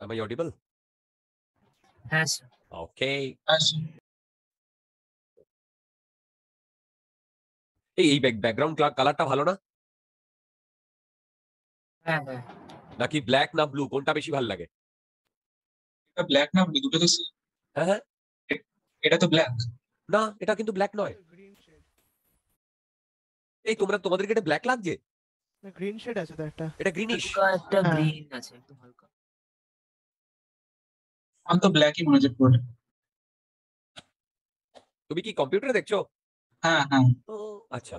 Am I audible? হ্যাঁ sir. Okay. আচ্ছা, এই ব্যাকগ্রাউন্ড কালারটা ভালো না? হ্যাঁ হ্যাঁ নাকি ব্ল্যাক না ব্লু কোনটা বেশি ভালো লাগে? এটা ব্ল্যাক না blue? দুটো তো হ্যাঁ হ্যাঁ। এটা তো ব্ল্যাক। না, এটা কিন্তু ব্ল্যাক নয়। এই তোমাদেরকে এটা ব্ল্যাক লাগছে? গ্রিন শেড আছে তো একটা। এটা গ্রিনিশ। হালকা একটা হ্যাঁ। গ্রিন আছে, একদম হালকা। আমার তো ব্ল্যাকই মনে হচ্ছে পুরোটা। তুমি কি কম্পিউটারে দেখছো? হ্যাঁ হ্যাঁ। ও আচ্ছা।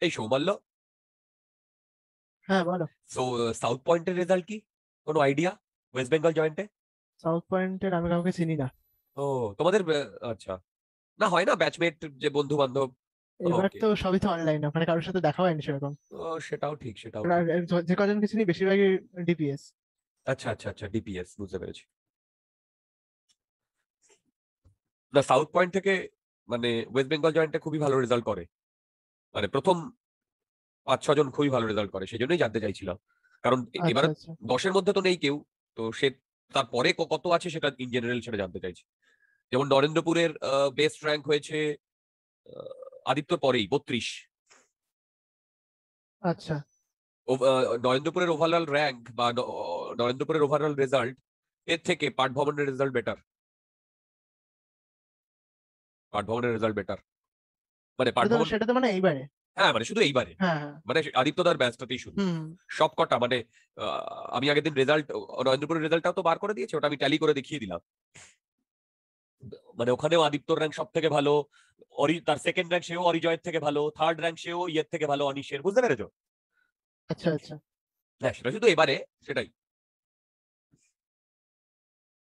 এই সৌমাল্য, হ্যাঁ বলো। সাউথ পয়েন্টের রেজাল্ট কি? কোনো আইডিয়া? ওয়েস্ট বেঙ্গল জয়েন্টে? সাউথ পয়েন্টের আমি কাউকে চিনি না। ও তোমাদের আচ্ছা, না হয় না ব্যাচমেট যে বন্ধু বান্ধব? এবার Okay. তো সবই তো অনলাইন, ওখানে কারোর সাথে দেখা হয়নি সেরকম। সেটাও ঠিক, সেটাও আর ঠিক। যে কজনকে চিনি বেশিরভাগই ডিপিএস। আচ্ছা আচ্ছা আচ্ছা, ডিপিএস, বুঝতে পেরেছি। না, সাউথ পয়েন্ট থেকে মানে ওয়েস্ট বেঙ্গল জয়েন্টে খুবই ভালো রেজাল্ট করে, মানে প্রথম 5-6 জন খুবই ভালো রেজাল্ট করে, সেই জন্যই জানতে চাইছিলাম। কারণ আচ্ছা এবার আচ্ছা 10-এর মধ্যে তো নেই কেউ, তো সে তারপরে কত আছে সেটা ইন জেনারেল সেটা জানতে চাইছি। যেমন নরেন্দ্রপুরের বেস্ট র্যাঙ্ক হয়েছে আদিত্যর পরেই 32। আচ্ছা। নরেন্দ্রপুরের ওভারঅল র্যাঙ্ক বা নরেন্দ্রপুরের ওভারঅল রেজাল্ট এর থেকে পাঠ ভবনের রেজাল্ট বেটার। পাঠ ভবনের রেজাল্ট বেটার, মানে পাঠ ভবন। সেটা তো মানে এইবারে। হ্যাঁ মানে শুধু এইবারে, হ্যাঁ হ্যাঁ। মানে আদিত্যদার ব্যাচটাতেই শুধু হুম। সব কটা, মানে আমি আগের দিন রেজাল্ট, নরেন্দ্রপুরের রেজাল্টটাও তো বার করে দিয়েছে, ওটা আমি ট্যালি করে দেখিয়ে দিলাম। মানে ওখানেও আদিত্যর র্যাঙ্ক সব থেকে ভালো, তার সেকেন্ড র্যাঙ্ক সেও অরিজয়ের থেকে ভালো, থার্ড র্যাঙ্ক সেও ইয়ের থেকে ভালো, অনিশের, বুঝতে পেরেছো? আচ্ছা আচ্ছা। হ্যাঁ সেটা শুধু এবারে, সেটাই।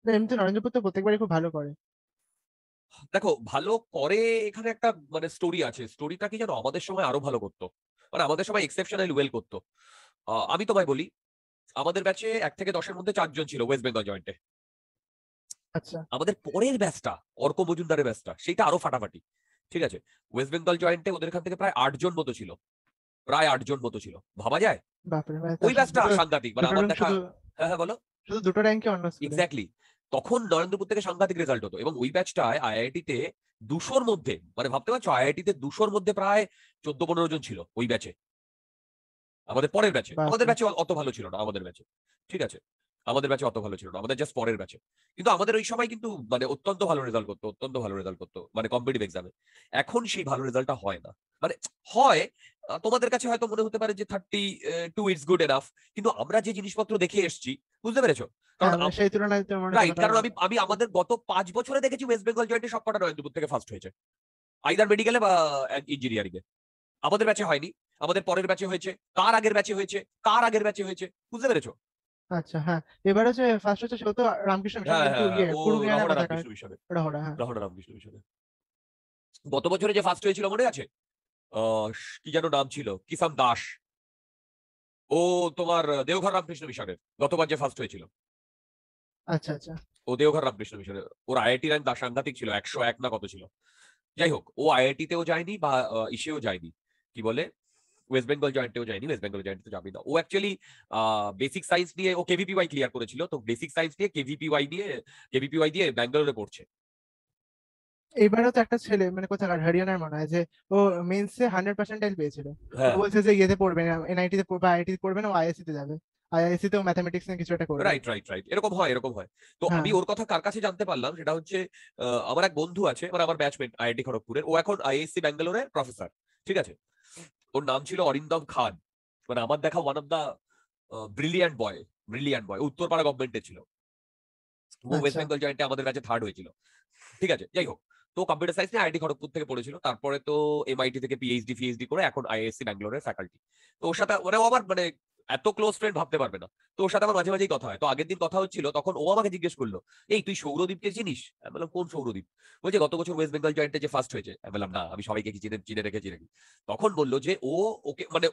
না, এমনিতে নরেন্দ্রপুর তো প্রত্যেকবারই খুব ভালো করে। দেখো ভালো করে, এখানে একটা মানে স্টোরি আছে। স্টোরিটা কি জানো, আমাদের সময় আরো ভালো করতো, মানে আমাদের সময় এক্সেপশনাল ওয়েল করতো। আমি তোমায় বলি, আমাদের ব্যাচে 1 থেকে 10-এর মধ্যে 4 জন ছিল ওয়েস্ট বেঙ্গল জয়েন্টে। আচ্ছা আমাদের পরের ব্যাচটা, অর্ক মজুমদারের ব্যাচটা, সেটা আরো ফাটাফাটি। ঠিক আছে, ওয়েস্ট বেঙ্গল জয়েন্টে ওদের এখান থেকে প্রায় 8 জন মতো ছিল, প্রায় 8 জন মতো ছিল, ভাবা যায়? বাপরে, মানে ওই ব্যাচটা সাংঘাতিক, মানে আমার দেখা। শুধু হ্যাঁ হ্যাঁ বলো। শুধু দুটো র্যাঙ্কে অন্য স্কুলে। এক্স্যাক্টলি, তখন নরেন্দ্রপুর থেকে সাংঘাতিক রেজাল্ট হতো, এবং ওই ব্যাচটায় আইআইটিতে 200-র মধ্যে, মানে ভাবতে পারছো আইআইটিতে 200-র মধ্যে প্রায় 14-15 জন ছিল ওই ব্যাচে। আমাদের পরের ব্যাচে, আমাদের ব্যাচে অত ভালো ছিল না, আমাদের ব্যাচে। ঠিক আছে, আমাদের ব্যাচে অত ভালো ছিল না, আমাদের জাস্ট পরের ব্যাচে। কিন্তু আমাদের ওই সময় কিন্তু মানে অত্যন্ত ভালো রেজাল্ট করতো, অত্যন্ত ভালো রেজাল্ট করতো, মানে কম্পিটিটিভ এক্সামে। এখন সেই ভালো রেজাল্টটা হয় না, মানে হয়, তোমাদের কাছে হয়তো মনে হতে পারে যে 32 ইটস গুড এনাফ, কিন্তু আমরা যে জিনিসপত্র দেখে এসেছি, বুঝতে পেরেছো? কারণ সেই তুলনায় তো মানে রাইট, কারণ আমি আমাদের গত 5 বছরে দেখেছি ওয়েস্ট বেঙ্গল জয়েন্টে সব কটা নরেন্দ্রপুর থেকে ফার্স্ট হয়েছে, আইদার মেডিকেলে বা ইঞ্জিনিয়ারিং এ। আমাদের ব্যাচে হয়নি, আমাদের পরের ব্যাচে হয়েছে, তার আগের ব্যাচে হয়েছে, তার আগের ব্যাচে হয়েছে, বুঝতে পেরেছো? আচ্ছা হ্যাঁ, এবার হচ্ছে ফার্স্ট হচ্ছে সেও তো রামকৃষ্ণ মিশন, হ্যাঁ কিন্তু হ্যাঁ, ও কুরুমিয়ানা রহড়া কোথাকার। রামকৃষ্ণ মিশনে। রহড়া, হ্যাঁ। রহড়া রামকৃষ্ণ মিশনে গত বছরে যে ফার্স্ট হয়েছিল মনে আছে? কি যেন নাম ছিল, কিষান দাস। ও তোমার দেওঘর রামকৃষ্ণ মিশনের গতবার যে ফার্স্ট হয়েছিল। আচ্ছা আচ্ছা। ও দেওঘর রামকৃষ্ণ মিশনের, ওর আইআইটি র্যাঙ্ক সাংঘাতিক ছিল, 101 না কত ছিল। যাই হোক, ও আইআইটি তেও যায়নি বা ইসেও যায়নি, কি বলে, ওয়েস্ট বেঙ্গল জয়েন্টেও যায়নি, ওয়েস্ট বেঙ্গল জয়েন্টে তো যাবে না ও। অ্যাকচুয়ালি বেসিক সায়েন্স নিয়ে ও কেভিপিওয়াই ক্লিয়ার করেছিল, তো বেসিক সায়েন্স নিয়ে কেভিপিওয়াই দিয়ে ব্যাঙ্গালোরে পড়ছে। এবারও তো একটা ছেলে মানে কোথাকার হরিয়ানার মনে হয়, যে ও মেন্সে 100% পেয়েছিল। হ্যাঁ ও বলছে যে ইয়েতে পড়বে না, এনআইটি তে পড়বে, আইআইটি তে পড়বে না, ও আইআইসি তে যাবে। আইআইসি তেও ম্যাথমেটিক্স নিয়ে কিছু একটা করবে। রাইট রাইট রাইট, এরকম হয়, এরকম হয়। তো হ্যাঁ। আমি ওর কথা কার কাছে জানতে পারলাম, সেটা হচ্ছে আমার এক বন্ধু আছে, মানে আমার ব্যাচমেট আইআইটি খড়গপুরের, ও এখন আইআইএসসি ব্যাঙ্গালোরের প্রফেসর। ঠিক আছে, ওর নাম ছিল অরিন্দম খান, মানে আমার দেখা one of the brilliant boy, brilliant boy. Uttarpara গভর্নমেন্টে ছিল ও, ওয়েস্ট আচ্ছা বেঙ্গল জয়েন্টে আমাদের কাছে থার্ড হয়েছিল। ঠিক আছে, যাই হোক, তো কম্পিউটার সায়েন্স নিয়ে আইআইটি খড়গপুর থেকে পড়েছিল, তারপরে তো এমআইটি থেকে পিএইচডি করে এখন আইআইএসসি ব্যাঙ্গালোরের ফ্যাকাল্টি। তো ওর সাথে মানে ও আমার মানে এত ক্লোজ ফ্রেন্ড ভাবতে পারবে না। তো ওর সাথে আমার মাঝে মাঝেই কথা হয়। তো আগের দিন কথা হচ্ছিল, তখন ও আমাকে জিজ্ঞেস করলো, এই তুই সৌরদীপকে চিনিস? আমি বললাম কোন সৌরদীপ? বলছে গত বছর ওয়েস্ট বেঙ্গল জয়েন্টে যে ফার্স্ট হয়েছে। আমি বললাম না, আমি সবাইকে কি চিনে চিনে রেখেছি নাকি। তখন বললো যে ও ওকে মানে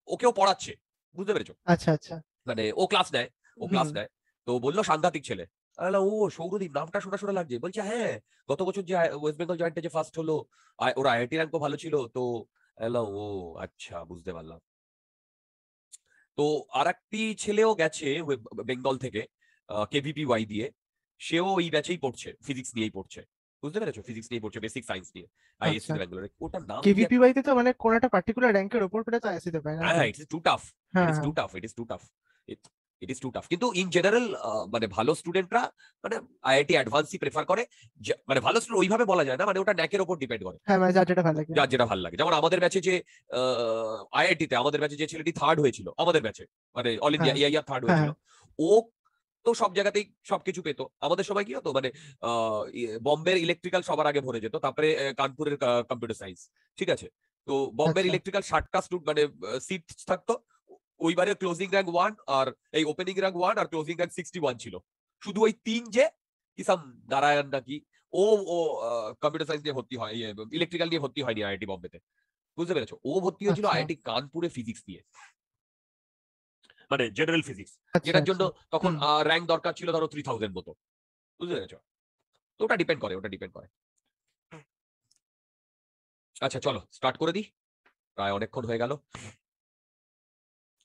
ওকেও পড়াচ্ছে, বুঝতে পেরেছো? আচ্ছা আচ্ছা। মানে ও ক্লাস নেয়, ও ক্লাস হুম। নেয়। তো বললো সাংঘাতিক ছেলে। আমি বললাম, ও সৌরদীপ নামটা শোনা শোনা লাগছে। বলছে হ্যাঁ, গত বছর যে ওয়েস্ট বেঙ্গল জয়েন্টে যে ফার্স্ট হলো, ওর আইআইটি র্যাঙ্কও ভালো ছিল। তো আমি বললাম, ও আচ্ছা, বুঝতে পারলাম। তো আর একটি ছেলেও গেছে বেঙ্গল থেকে, কেভিপি ওয়াই দিয়ে। সেও এই ব্যাচেই পড়ছে, ফিজিক্স নিয়েই পড়ছে, বুঝতে পেরেছো? ফিজিক্স নিয়ে পড়ছে, বেসিক সায়েন্স নিয়ে, আচ্ছা। আইএসসি ব্যাঙ্গালোরে। ওটার নাম কি কেভিপিওয়াই তে তো মানে কোন একটা পার্টিকুলার র্যাঙ্কের উপর পেলে তো আইএসসি তে পায় না তো? হ্যাঁ, it is too tough, it হ্যাঁ ইজ টু হ্যাঁ। Tough, it is too tough, it is too tough. কিন্তু ইন জেনারেল মানে ভালো স্টুডেন্টরা মানে আইআইটি অ্যাডভান্সই প্রেফার করে। মানে ভালো স্টুডেন্ট ওইভাবে বলা যায় না, মানে ওটা ন্যাকের উপর ডিপেন্ড করে, হ্যাঁ মানে যার যেটা ভালো লাগে। যার যেটা ভালো লাগে। যেমন আমাদের ব্যাচে যে আইআইটিতে আমাদের ব্যাচে যে ছেলেটি থার্ড হয়েছিল, আমাদের ব্যাচে মানে অল ইন্ডিয়া হ্যাঁ এআইআর থার্ড হ্যাঁ হয়েছিল, হ্যাঁ। ও তো সব জায়গাতেই সবকিছু পেতো। আমাদের সময় কি হতো মানে বম্বের ইলেকট্রিক্যাল সবার আগে ভরে যেত, তারপরে কানপুরের কম্পিউটার সায়েন্স, ঠিক আছে? তো বম্বের আচ্ছা ইলেকট্রিক্যাল 60টা মানে সিট থাকতো। ওইবারে ক্লোজিং র্যাঙ্ক 1 আর এই ওপেনিং র্যাঙ্ক 1 আর ক্লোজিং র্যাঙ্ক 61 ছিল। শুধু ওই তিন যে কিসাম নারায়ণ নাকি, ও ও কম্পিউটার সায়েন্স নিয়ে ভর্তি হয়, ইলেকট্রিক্যাল নিয়ে ভর্তি হয়নি আইআইটি বম্বেতে, বুঝতে পেরেছো? ও ভর্তি হয়েছিল আচ্ছা আইআইটি কানপুরে ফিজিক্স নিয়ে, মানে জেনারেল ফিজিক্স, আচ্ছা যেটার জন্য আচ্ছা। তখন হুম। র্যাঙ্ক দরকার ছিল ধরো 3000 মতো, বুঝতে পেরেছো? তো ওটা ডিপেন্ড করে, ওটা ডিপেন্ড করে। আচ্ছা চলো স্টার্ট করে দিই, প্রায় অনেকক্ষণ হয়ে গেল।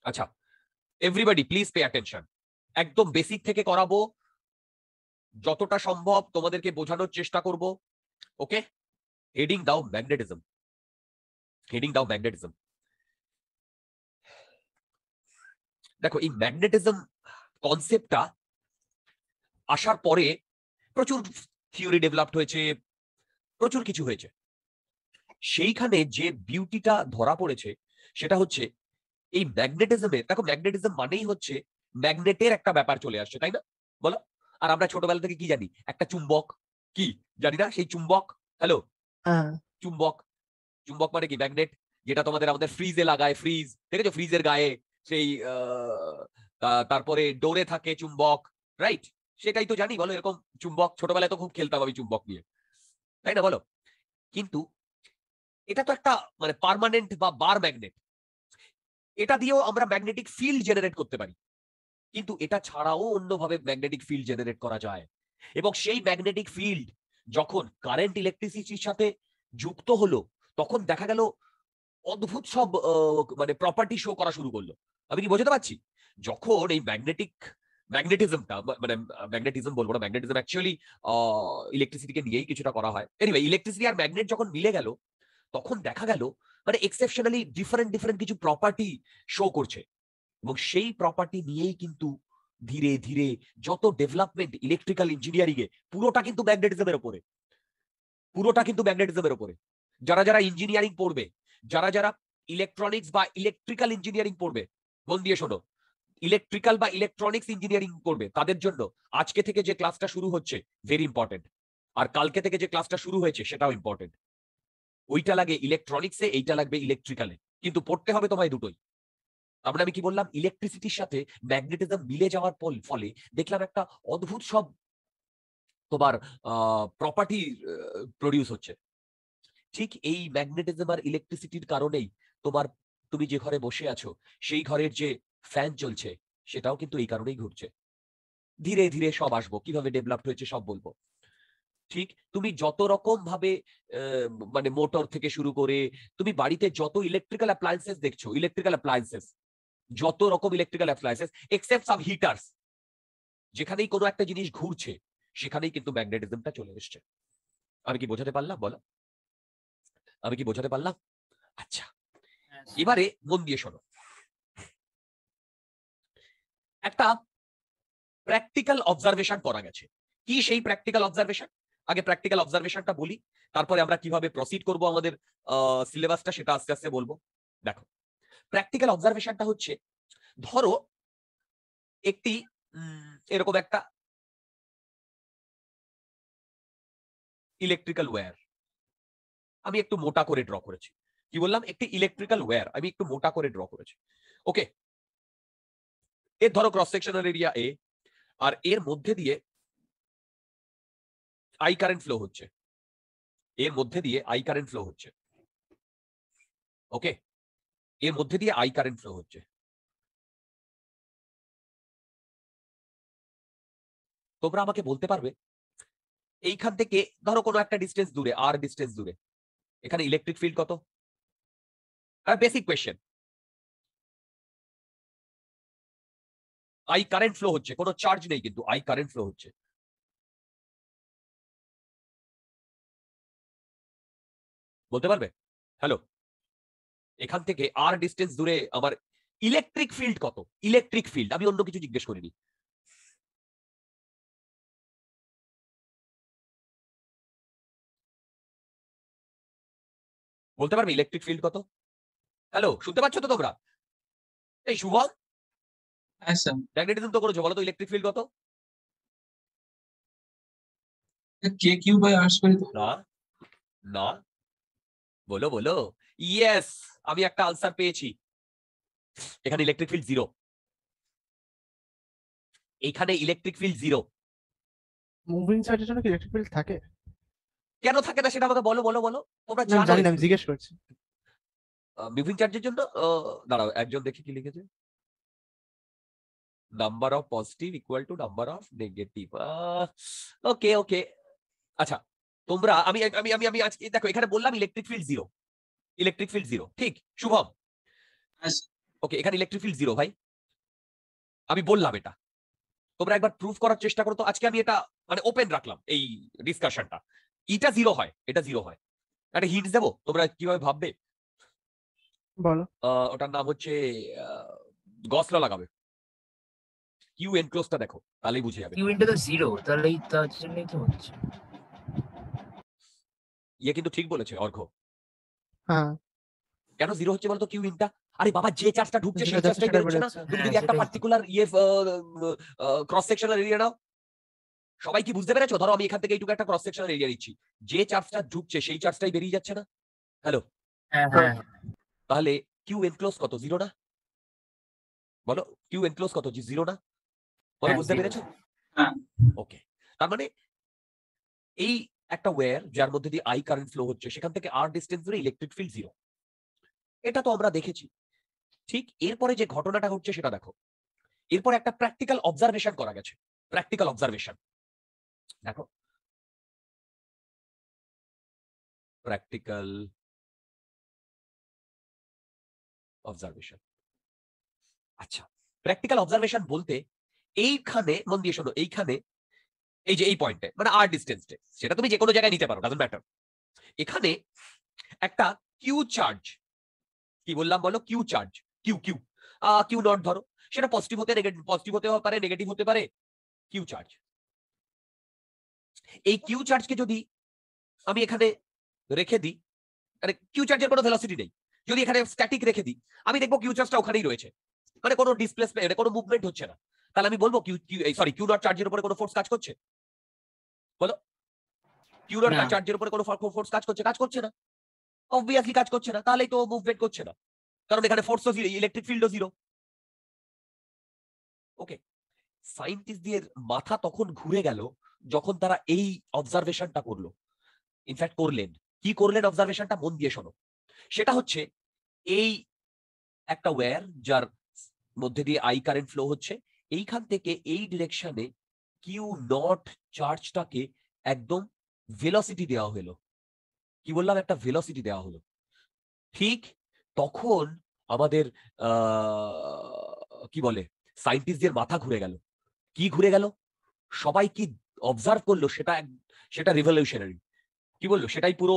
আচ্ছা, এভরিবডি প্লিজ পে অ্যাটেনশন। একদম বেসিক থেকে করাবো, যতটা সম্ভব তোমাদেরকে বোঝানোর চেষ্টা করব। ওকে, হেডিং দাও ম্যাগনেটিজম, হেডিং দাও ম্যাগনেটিজম। দেখো এই ম্যাগনেটিজম কনসেপ্টটা আসার পরে প্রচুর থিওরি ডেভেলপড হয়েছে, প্রচুর কিছু হয়েছে। সেইখানে যে বিউটিটা ধরা পড়েছে সেটা হচ্ছে এই ম্যাগনেটিজমের। দেখো ম্যাগনেটিজম মানেই হচ্ছে ম্যাগনেটের একটা ব্যাপার চলে আসছে, তাই না? বলো। আর আমরা ছোটবেলা থেকে কি জানি? একটা চুম্বক, কি জানি না? সেই চুম্বক, হ্যালো, হ্যাঁ চুম্বক, চুম্বক মানে কি? ম্যাগনেট, যেটা আমাদের ফ্রিজে লাগায়, ফ্রিজ দেখেছো? ফ্রিজের গায়ে সেই তারপরে ডোরে থাকে চুম্বক, রাইট? সেটাই তো জানি, বলো। এরকম চুম্বক ছোটবেলায় তো খুব খেলতাম আমি চুম্বক নিয়ে, তাই না? বলো। কিন্তু এটা তো একটা মানে পার্মানেন্ট বা বার ম্যাগনেট, এটা দিয়েও আমরা ম্যাগনেটিক ফিল্ড জেনারেট করতে পারি। কিন্তু এটা ছাড়াও অন্যভাবে ম্যাগনেটিক ফিল্ড জেনারেট করা যায়। এবং সেই ম্যাগনেটিক ফিল্ড যখন কারেন্ট ইলেকট্রিসিটির সাথে যুক্ত হলো, তখন দেখা গেল অদ্ভুত সব মানে প্রপার্টি শো করা শুরু করলো। আমি কি বোঝাতে পারছি? যখন এই ম্যাগনেটিজমটা মানে ম্যাগনেটিজম বলবো না, ম্যাগনেটিজম অ্যাকচুয়ালি ইলেকট্রিসিটিকে নিয়েই কিছুটা করা হয়। এনিওয়ে, ইলেকট্রিসিটি আর ম্যাগনেট যখন মিলে গেল, তখন দেখা গেল মানে এক্সেপশনালি ডিফারেন্ট ডিফারেন্ট কিছু প্রপার্টি শো করছে। এবং সেই প্রপার্টি নিয়েই কিন্তু ধীরে ধীরে যত ডেভেলপমেন্ট ইলেকট্রিক্যাল ইঞ্জিনিয়ারিং এ, পুরোটা কিন্তু ম্যাগনেটিজমের উপরে, পুরোটা কিন্তু ম্যাগনেটিজমের উপরে। যারা যারা ইঞ্জিনিয়ারিং পড়বে, যারা যারা ইলেকট্রনিক্স বা ইলেকট্রিক্যাল ইঞ্জিনিয়ারিং পড়বে, মন দিয়ে শোনো, ইলেকট্রিক্যাল বা ইলেকট্রনিক্স ইঞ্জিনিয়ারিং পড়বে, তাদের জন্য আজকে থেকে যে ক্লাসটা শুরু হচ্ছে ভেরি ইম্পর্টেন্ট। আর কালকে থেকে যে ক্লাসটা শুরু হয়েছে সেটাও ইম্পর্টেন্ট। ওইটা লাগে ইলেকট্রনিক্সে, এইটা লাগবে ইলেকট্রিক্যালে, কিন্তু পড়তে হবে তোমায় দুটোই। আমরা আমি কি বললাম? ইলেকট্রিসিটির সাথে ম্যাগনেটিজম মিলে যাওয়ার ফলে দেখলাম একটা অদ্ভুত সব তোমার প্রপার্টি প্রডিউস হচ্ছে। ঠিক এই ম্যাগনেটিজম আর ইলেকট্রিসিটির কারণেই তুমি যে ঘরে বসে আছো, সেই ঘরের যে ফ্যান চলছে, সেটাও কিন্তু এই কারণেই ঘুরছে। ধীরে ধীরে সব আসবো, কিভাবে ডেভেলপ হয়েছে সব বলবো। ঠিক তুমি যত রকম ভাবে মানে মোটর থেকে শুরু করে তুমি বাড়িতে যত ইলেকট্রিক্যাল অ্যাপ্লায়েন্সেস দেখছো, ইলেকট্রিক্যাল অ্যাপ্লায়েন্সেস, যত রকম ইলেকট্রিক্যাল অ্যাপ্লায়েন্সেস এক্সেপ্ট সাম হিটার্স, যেখানেই কোনো একটা জিনিস ঘুরছে সেখানেই কিন্তু ম্যাগনেটিজমটা চলে এসছে। আমি কি বোঝাতে পারলাম? বলো, আমি কি বোঝাতে পারলাম? আচ্ছা, হ্যাঁ এবারে মন দিয়ে শোনো। একটা প্র্যাকটিক্যাল অবজারভেশন করা গেছে। কি সেই প্র্যাকটিক্যাল অবজারভেশন? আগে প্র্যাকটিক্যাল অবজারভেশনটা বলি, তারপরে আমরা কিভাবে প্রসিড করব আমাদের সিলেবাসটা, সেটা আস্তে আস্তে বলবো। দেখো, প্র্যাকটিক্যাল অবজারভেশনটা হচ্ছে, ধরো একটি এরকম একটা ইলেকট্রিক্যাল ওয়্যার আমি একটু মোটা করে ড্র করেছি। কি বললাম? একটি ইলেকট্রিক্যাল ওয়্যার আমি একটু মোটা করে ড্র করেছি। ওকে, এর ধরো ক্রস সেকশনাল এরিয়া এ, আর এর মধ্যে দিয়ে আই কারেন্ট ফ্লো হচ্ছে, এর মধ্যে দিয়ে আই কারেন্ট ফ্লো হচ্ছে। ওকে, এর মধ্যে দিয়ে আই কারেন্ট ফ্লো হচ্ছে। তোমরা আমাকে বলতে পারবে এইখান থেকে ধরো কোনো একটা ডিস্টেন্স দূরে, আর ডিস্টেন্স দূরে, এখানে ইলেকট্রিক ফিল্ড কত? Basic question. I current flow হচ্ছে, কোনো চার্জ নেই, কিন্তু আই কারেন্ট ফ্লো হচ্ছে। বলতে পারবে? হ্যালো, এখান থেকে আর ডিস্টেন্স দূরে আমার ইলেকট্রিক ফিল্ড কত? ইলেকট্রিক ফিল্ড, আমি অন্য কিছু জিজ্ঞেস করিনি। বলতে পারবে ইলেকট্রিক ফিল্ড কত? হ্যালো, শুনতে পাচ্ছ তো তোমরা? এই শুভম, হ্যাঁ স্যার, ম্যাগনেটিজম তো করেছো, বলো তো ইলেকট্রিক ফিল্ড কত? কে কিউ বাই আর স্কয়ার। না না, বলো বলো। ইয়েস, আমি একটা আনসার পেয়েছি। এখানে ইলেকট্রিক ফিল্ড জিরো, এখানে ইলেকট্রিক ফিল্ড জিরো। মুভিং চার্জের জন্য কি ইলেকট্রিক ফিল্ড থাকে? কেন থাকে না সেটা আমাকে বলো বলো বলো। তোমরা না, আমি জানো জানি না, আমি জিজ্ঞেস করছি। মুভিং চার্জের জন্য দাঁড়াও, একজন দেখি কি লিখেছে। Number of positive equal to number of negative. Okay okay, আচ্ছা তোমরা আমি আমি আমি আমি আজকে দেখো এখানে বললাম electric field zero, electric field zero, ঠিক শুভম? হ্যাঁ স্যার। ওকে, এখানে ইলেকট্রিক ফিল্ড জিরো ভাই, আমি বললাম এটা। তোমরা একবার প্রুফ করার চেষ্টা করো তো। আজকে আমি এটা মানে ওপেন রাখলাম এই ডিসকাশনটা। এটা জিরো হয়, এটা জিরো হয়। একটা হিন্ট দেবো, তোমরা কিভাবে ভাববে। বলো। ওটার নাম হচ্ছে গস ল লাগাবে। কিউ এনক্লোজটা দেখো, তাহলেই বুঝে যাবে। কিউ ইনটা তো জিরো, তাহলে তার জন্যই তো হচ্ছে। ইয়ে কিন্তু ঠিক বলেছে অর্ঘ্য। হ্যাঁ, কেন জিরো হচ্ছে বলতো কিউ ইনটা? আরে বাবা, যে চার্জটা ঢুকছে যেটা সেই যাচ্ছে চার্জটাই সেটা বেরোচ্ছে না। বেরোচ্ছে। তুমি হ্যাঁ, যদি একটা সেটাই তো। পার্টিকুলার ইয়ে ক্রস সেকশনাল এরিয়া নাও, সবাই কি বুঝতে পেরেছো? ধরো আমি এখান থেকে এইটুকু একটা ক্রস সেকশনাল এরিয়া নিচ্ছি, যে চার্জটা ঢুকছে সেই চার্জটাই বেরিয়ে যাচ্ছে না। হ্যালো, হ্যাঁ হ্যাঁ তাহলে কিউ এনক্লোজ কত? জিরো না? বলো, কিউ এনক্লোজ কত? জিরো না? বলো, হ্যাঁ, বুঝতে zero। পেরেছো? হ্যাঁ ওকে, তার মানে এই একটা ওয়্যার যার মধ্যে দিয়ে আই কারেন্ট ফ্লো হচ্ছে, সেখান থেকে আর ডিস্টেন্স ধরে ইলেকট্রিক ফিল্ড জিরো। এটা তো আমরা দেখেছি। ঠিক এরপরে যে ঘটনাটা ঘটছে সেটা দেখো। এরপর একটা প্র্যাকটিক্যাল অবজারভেশন করা গেছে। প্র্যাকটিক্যাল অবজারভেশন দেখো, প্র্যাকটিক্যাল অবজারভেশন। আচ্ছা, প্র্যাকটিক্যাল অবজারভেশন বলতে এইখানে মন দিয়ে শোনো, এইখানে এই যে এই পয়েন্টে মানে আর ডিস্টেন্সে, সেটা তুমি যে কোনো জায়গায় নিতে পারো, ডাজন্ট ম্যাটার। এখানে একটা কিউ চার্জ, কি বললাম বলো? Q charge, Q Q Q not ধরো, সেটা পজিটিভ হতে পজিটিভ হতে পারে, নেগেটিভ হতে পারে। কিউ চার্জ, এই কিউ চার্জকে যদি আমি এখানে রেখে দিই, মানে কিউ চার্জের কোনো ভেলোসিটি নেই, যদি এখানে স্ট্যাটিক রেখে দিই, আমি দেখবো কিউ চার্জটা ওখানেই রয়েছে, মানে কোনো ডিসপ্লেসমেন্ট, কোনো মুভমেন্ট হচ্ছে না। তাহলে আমি বলবো কিউ কিউ নট চার্জের উপরে কোনো ফোর্স কাজ করছে? বলো, কিউ নট না। চার্জের উপরে কোনো ফোর্স কাজ করছে? কাজ করছে না, অবভিয়াসলি কাজ করছে না, তাহলেই তো মুভমেন্ট করছে না, কারণ এখানে ফোর্সও জিরো, ইলেকট্রিক ফিল্ডও জিরো। ওকে, সায়েন্টিস্টদের মাথা তখন ঘুরে গেল যখন তারা এই অবজারভেশনটা করলো। ইনফ্যাক্ট করলেন, কি করলেন অবজারভেশনটা মন দিয়ে শোনো। সেটা হচ্ছে এই একটা ওয়্যার যার মধ্যে দিয়ে আই কারেন্ট ফ্লো হচ্ছে, এইখান থেকে এই ডিরেকশনে কিউ নট চার্জটাকে একদম ভেলোসিটি দেওয়া হলো। কি বললাম? একটা ভেলোসিটি দেওয়া হলো। ঠিক তখন আমাদের কি বলে, সায়েন্টিস্টদের মাথা ঘুরে গেল। কি ঘুরে গেল? সবাই কি অবজার্ভ করলো সেটা রিভলিউশনারি। কি বললো? সেটাই পুরো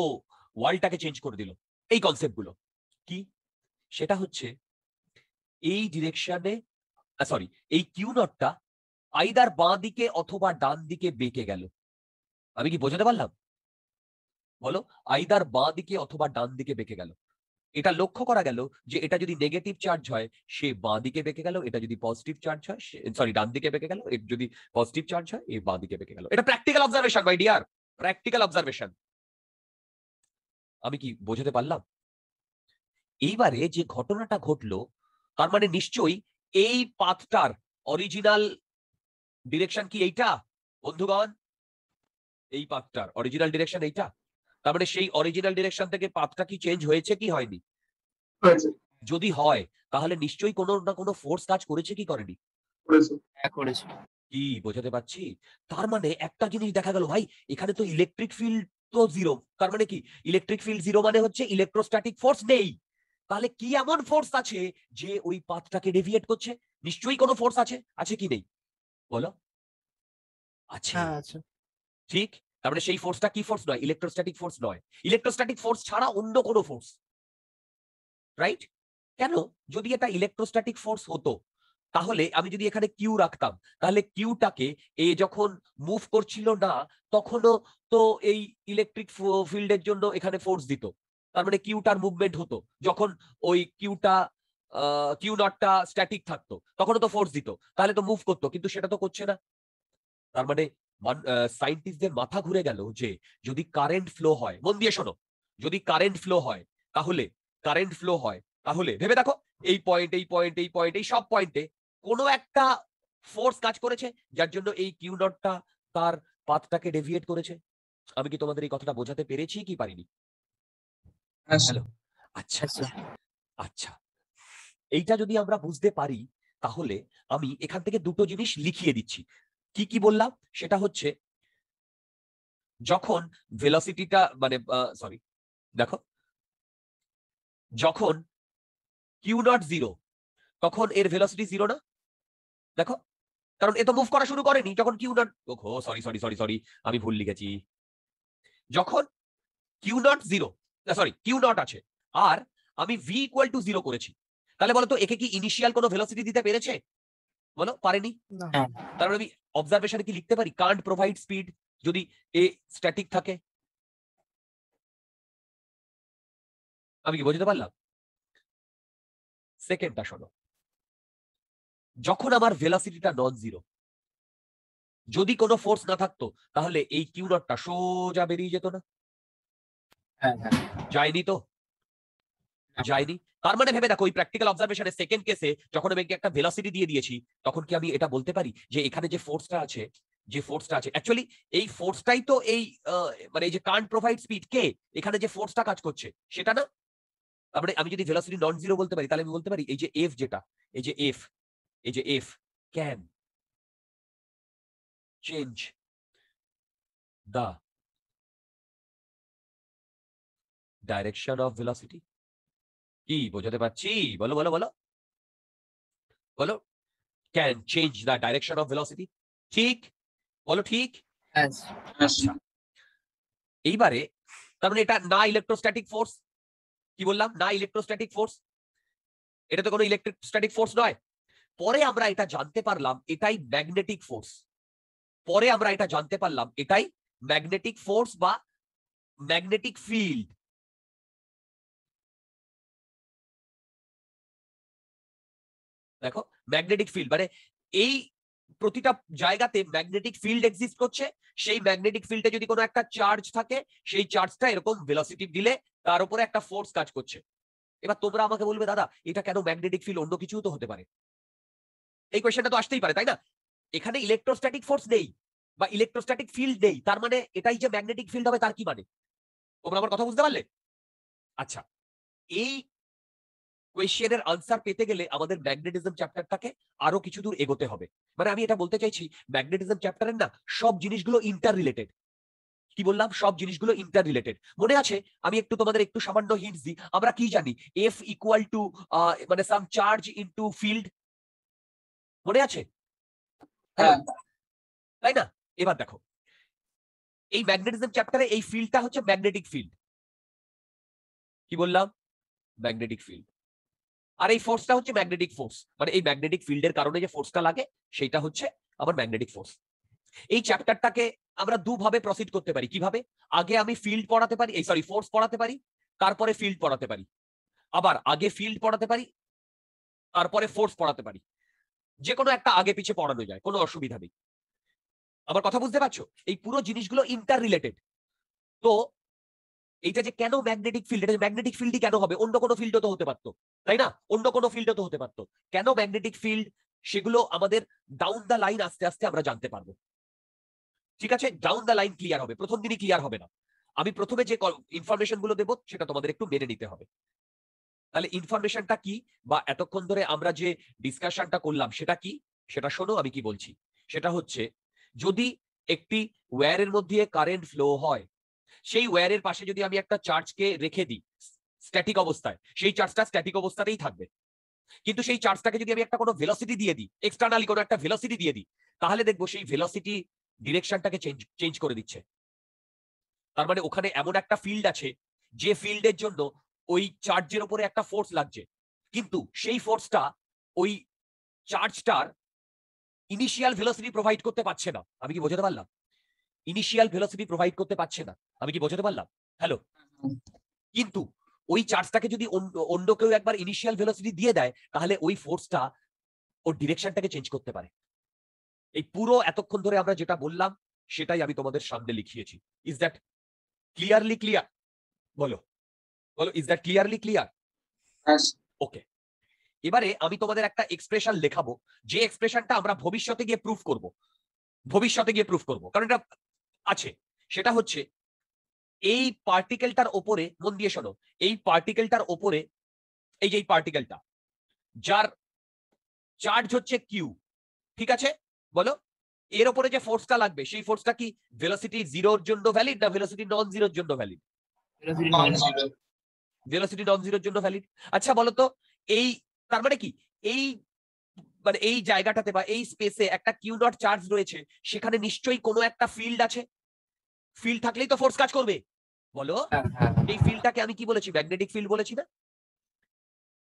ওয়ার্ল্ডটাকে চেঞ্জ করে দিল। এই কনসেপ্ট গুলো কি? সেটা হচ্ছে এই ডিরেকশনে, সরি, এই কিউ নটটা আইদার বাঁ দিকে অথবা ডান দিকে বেঁকে গেল। আমি কি বোঝাতে পারলাম? বলো, আইদার বাঁ দিকে অথবা ডান দিকে বেঁকে গেল। এটা লক্ষ্য করা গেল যে এটা যদি নেগেটিভ চার্জ হয় সে বাঁ দিকে বেঁকে গেল, এটা যদি পজিটিভ চার্জ হয়, সরি ডান দিকে বেঁকে গেল, এটা যদি পজিটিভ চার্জ হয় এ বাঁ দিকে বেঁকে গেল। এটা practical observation my dear, practical observation. আমি কি বোঝাতে পারলাম? এইবারে যে ঘটনাটা ঘটলো, তার মানে নিশ্চয়ই এই পাথটার অরিজিনাল ডিরেকশন কি এইটা বন্ধুগণ? এই পাথটার অরিজিনাল ডিরেকশন এইটা। তার মানে সেই অরিজিনাল ডিরেকশন থেকে পাথটা কি চেঞ্জ হয়েছে কি হয়নি? হয়েছে, যদি হয় তাহলে নিশ্চয়ই কোনো না কোনো ফোর্স কাজ করেছে কি করেনি? করেছে। হ্যাঁ করেছে। কি বোঝাতে পারছি? তার মানে একটা জিনিস দেখা গেল ভাই, এখানে তো ইলেকট্রিক ফিল্ড তো জিরো। তার মানে কি ইলেকট্রিক ফিল্ড জিরো মানে হচ্ছে ইলেকট্রোস্ট্যাটিক ফোর্স নেই। তাহলে কি এমন ফোর্স আছে যে ওই পাথটাকে ডেভিয়েট করছে? নিশ্চয়ই কোনো ফোর্স আছে, আছে কি নেই বলো? আছে, হ্যাঁ আচ্ছা। ঠিক। তার মানে সেই ফোর্সটা কি ফোর্স নয়? ইলেকট্রোস্ট্যাটিক ফোর্স নয়। ইলেকট্রোস্ট্যাটিক ফোর্স ছাড়া অন্য কোনো ফোর্স, রাইট? কেন? যদি এটা ইলেকট্রোস্ট্যাটিক ফোর্স হতো তাহলে আমি যদি এখানে কিউ রাখতাম, তাহলে কিউটাকে এ যখন মুভ করছিল না তখনও তো এই ইলেকট্রিক ফিল্ডের জন্য এখানে ফোর্স দিত। তার মানে কিউটার মুভমেন্ট হতো। যখন ওই কিউটা কিউ নটটা স্ট্যাটিক থাকতো তখনও তো ফোর্স দিত, তাহলে তো মুভ করতো, কিন্তু সেটা তো করছে না। তার মানে সায়েন্টিস্টদের মাথা ঘুরে গেল যে যদি কারেন্ট ফ্লো হয়, মন দিয়ে শোনো, যদি কারেন্ট ফ্লো হয় তাহলে কারেন্ট ফ্লো হয় তাহলে ভেবে দেখো এই পয়েন্ট এই পয়েন্ট এই পয়েন্ট এই সব পয়েন্টে কোনো একটা ফোর্স কাজ করেছে যার জন্য এই কিউ নটটা তার পাথটাকে ডেভিয়েট করেছে। আমি কি তোমাদের এই কথাটা বোঝাতে পেরেছি কি পারিনি? হ্যাঁ স্যার। হ্যালো, আচ্ছা হ্যাঁ স্যার। আচ্ছা, এইটা যদি আমরা বুঝতে পারি তাহলে আমি এখান থেকে দুটো জিনিস লিখিয়ে দিচ্ছি। কি কি বললাম সেটা হচ্ছে, যখন ভেলোসিটিটা মানে সরি দেখো, যখন কিউ নট জিরো তখন এর ভেলোসিটি জিরো না? দেখো, কারণ এ তো মুভ করা শুরু করেনি যখন কিউ নট, ওহো সরি সরি সরি সরি আমি ভুল লিখেছি। যখন Q not zero, sorry Q not আছে আর আমি ভি ইকুয়াল টু জিরো করেছি, তাহলে বলো তো একে কি ইনিশিয়াল কোনো ভেলোসিটি দিতে পেরেছে? বলো পারেনি। না। হ্যাঁ। তার মানে আমি অবজারভেশনে কি লিখতে পারি কান্ট প্রোভাইড স্পিড যদি এ স্ট্যাটিক থাকে? আমি কি বোঝাতে পারলাম? সেকেন্ডটা শোনো, যখন আমার ভেলোসিটিটা নন জিরো, যদি কোনো ফোর্স না থাকতো তাহলে এই কিউ নটটা সোজা বেরিয়ে যেত না? হ্যাঁ হ্যাঁ। যায়নি তো, যায়নি। তার মানে ভেবে দেখো ওই প্র্যাকটিক্যাল অবজারভেশনে সেকেন্ড কেসে যখন আমি একটা ভেলোসিটি দিয়ে দিয়েছি তখন কি আমি এটা বলতে পারি যে এখানে যে ফোর্সটা আছে, যে ফোর্সটা আছে অ্যাকচুয়ালি এই ফোর্সটাই তো এই মানে এই যে কান্ট প্রোভাইড স্পিড কে এখানে যে ফোর্সটা কাজ করছে সেটা না? তার মানে আমি যদি ভেলোসিটি নন জিরো বলতে পারি তাহলে আমি বলতে পারি এই যে এফ যেটা, এই যে এফ, এই যে F can change the direction of velocity. কি বোঝাতে পারছি? বলো বলো বলো বলো, can change the direction of velocity, ঠিক? বলো ঠিক? হ্যাঁ হ্যাঁ আচ্ছা, এইবারে তার মানে এটা না ইলেকট্রোস্ট্যাটিক ফোর্স, কি বললাম না ইলেকট্রোস্ট্যাটিক ফোর্স, এটা তো কোনো ইলেকট্রোস্ট্যাটিক ফোর্স নয়। পরে আমরা এটা জানতে পারলাম এটাই ম্যাগনেটিক ফোর্স, পরে আমরা এটা জানতে পারলাম এটাই ম্যাগনেটিক ফোর্স বা ম্যাগনেটিক ফিল্ড। দেখো ম্যাগনেটিক ফিল্ড মানে এই প্রতিটা জায়গাতে ম্যাগনেটিক ফিল্ড এক্সিস্ট করছে, সেই ম্যাগনেটিক ফিল্ডে যদি কোনো একটা চার্জ থাকে সেই চার্জটা এরকম ভেলোসিটি দিলে তার উপরে একটা ফোর্স কাজ করছে। এবার তোমরা আমাকে বলবে দাদা এটা কেন ম্যাগনেটিক ফিল্ড, অন্য কিছু তো হতে পারে, এই কোয়েশ্চেনটা তো আসতেই পারে তাই না? এখানে ইলেকট্রোস্ট্যাটিক ফোর্স নেই বা ইলেকট্রোস্ট্যাটিক ফিল্ড নেই, তার মানে এটাই যে ম্যাগনেটিক ফিল্ড হবে তার কি মানে? তোমরা আমার কথা বুঝতে পারলে? আচ্ছা, এই কোয়েশ্চেনের আনসার পেতে গেলে আমাদের ম্যাগনেটিজম চ্যাপ্টারটাকে আরো কিছু দূর এগোতে হবে। মানে আমি এটা বলতে চাইছি ম্যাগনেটিজম চ্যাপ্টারের না সব জিনিসগুলো ইন্টার রিলেটেড। কি বললাম? সব জিনিসগুলো ইন্টার রিলেটেড। মনে আছে? আমি একটু তোমাদের একটু সামান্য হিন্টস দিই। আমরা কি জানি এফ ইকুয়াল টু মানে সাম চার্জ ইনটু ফিল্ড, মনে আছে? হ্যাঁ তাই না? এবার দেখো এই ম্যাগনেটিজম চ্যাপ্টারে এই ফিল্ডটা হচ্ছে ম্যাগনেটিক ফিল্ড। কি বললাম? Magnetic field. আর এই ফোর্সটা হচ্ছে ম্যাগনেটিক ফোর্স, মানে এই ম্যাগনেটিক ফিল্ডের কারণে যে ফোর্সটা লাগে সেটা হচ্ছে আমার ম্যাগনেটিক ফোর্স। এই চ্যাপ্টারটাকে আমরা দুভাবে প্রসিড করতে পারি। কিভাবে? আগে আমি ফিল্ড পড়াতে পারি, এই সরি ফোর্স পড়াতে পারি, তারপরে ফিল্ড পড়াতে পারি। আবার আগে ফিল্ড পড়াতে পারি তারপরে ফোর্স পড়াতে পারি। যে কোনো একটা আগে পিছে পড়ানো যায়, কোনো অসুবিধা নেই। আমার কথা বুঝতে পারছো? এই পুরো জিনিসগুলো ইন্টার রিলেটেড। তো এইটা যে কেন ম্যাগনেটিক ফিল্ড, এটা ম্যাগনেটিক ফিল্ডই কেন হবে? অন্য কোনো ফিল্ডও তো হতে পারতো, তাই না? অন্য কোনো ফিল্ডও তো হতে পারতো। কেন ম্যাগনেটিক ফিল্ড সেগুলো আমাদের ডাউন দ্য লাইন আস্তে আস্তে আমরা জানতে পারবো। ঠিক আছে, ডাউন দ্য লাইন ক্লিয়ার হবে, প্রথম দিনই ক্লিয়ার হবে না। আমি প্রথমে যে ইনফরমেশন গুলো দেবো সেটা তোমাদের একটু মেনে নিতে হবে। তাহলে ইনফরমেশনটা কি, বা এতক্ষণ ধরে আমরা যে ডিসকাশনটা করলাম সেটা কি, সেটা শোনো আমি কি বলছি। সেটা হচ্ছে, যদি একটি ওয়্যারের মধ্যে কারেন্ট ফ্লো হয়, সেই ওয়্যারের পাশে যদি আমি একটা চার্জকে রেখে দিই স্ট্যাটিক অবস্থায়, সেই চার্জটা স্ট্যাটিক অবস্থাতেই থাকবে। কিন্তু সেই চার্জটাকে যদি আমি একটা কোনো ভেলোসিটি দিয়ে দিই, এক্সটার্নালি কোনো একটা ভেলোসিটি দিয়ে দিই, তাহলে দেখবো সেই ভেলোসিটি ডিরেকশনটাকে চেঞ্জ করে দিচ্ছে। তার মানে ওখানে এমন একটা ফিল্ড আছে যে ফিল্ডের জন্য ওই চার্জের উপরে একটা ফোর্স লাগছে, কিন্তু সেই ফোর্সটা ওই চার্জটার ইনিশিয়াল ভেলোসিটি প্রোভাইড করতে পারছে না। আমি কি বোঝাতে পারলাম? ইনিশিয়াল ভেলোসিটি প্রোভাইড করতে পারছে না, আমি কি বোঝাতে পারলাম? হ্যালো। কিন্তু ওই চার্জটাকে যদি অন্য কেউ একবার ইনিশিয়াল ভেলোসিটি দিয়ে দেয়, তাহলে ওই ফোর্সটা ওর ডিরেকশনটাকে চেঞ্জ করতে পারে। এই পুরো এতক্ষণ ধরে আমরা যেটা বললাম সেটাই আমি তোমাদের সামনে লিখিয়েছি। Is that clearly clear? বলো বলো, ইজ দ্যাট ক্লিয়ারলি ক্লিয়ার? হ্যাঁ স্যার। ওকে, এবারে আমি তোমাদের একটা এক্সপ্রেশন লেখাবো, যে এক্সপ্রেশনটা আমরা ভবিষ্যতে গিয়ে প্রুফ করব। ভবিষ্যতে গিয়ে প্রুফ করব, কারণ এটা আছে। সেটা হচ্ছে, এই পার্টিকেলটার ওপরে, মন দিয়ে শোনো, এই পার্টিকেলটার ওপরে, এই যে এই পার্টিকেলটা যার চার্জ হচ্ছে কিউ, ঠিক আছে, বলো এর ওপরে যে ফোর্সটা লাগবে সেই ফোর্সটা কি ভেলোসিটি জিরোর জন্য ভ্যালিড না ভেলোসিটি নন জিরোর জন্য ভ্যালিড? Non-zero। ভেলোসিটি নন জিরোর জন্য ভ্যালিড। আচ্ছা বলো তো, এই তার মানে কি, এই মানে এই জায়গাটাতে বা এই স্পেসে একটা কিউ নট চার্জ রয়েছে, সেখানে নিশ্চয়ই কোনো একটা ফিল্ড আছে। ফিল্ড থাকলেই তো ফোর্স কাজ করবে, বলো। হ্যাঁ হ্যাঁ এই ফিল্ডটাকে আমি কি বলেছি? ম্যাগনেটিক ফিল্ড বলেছি না?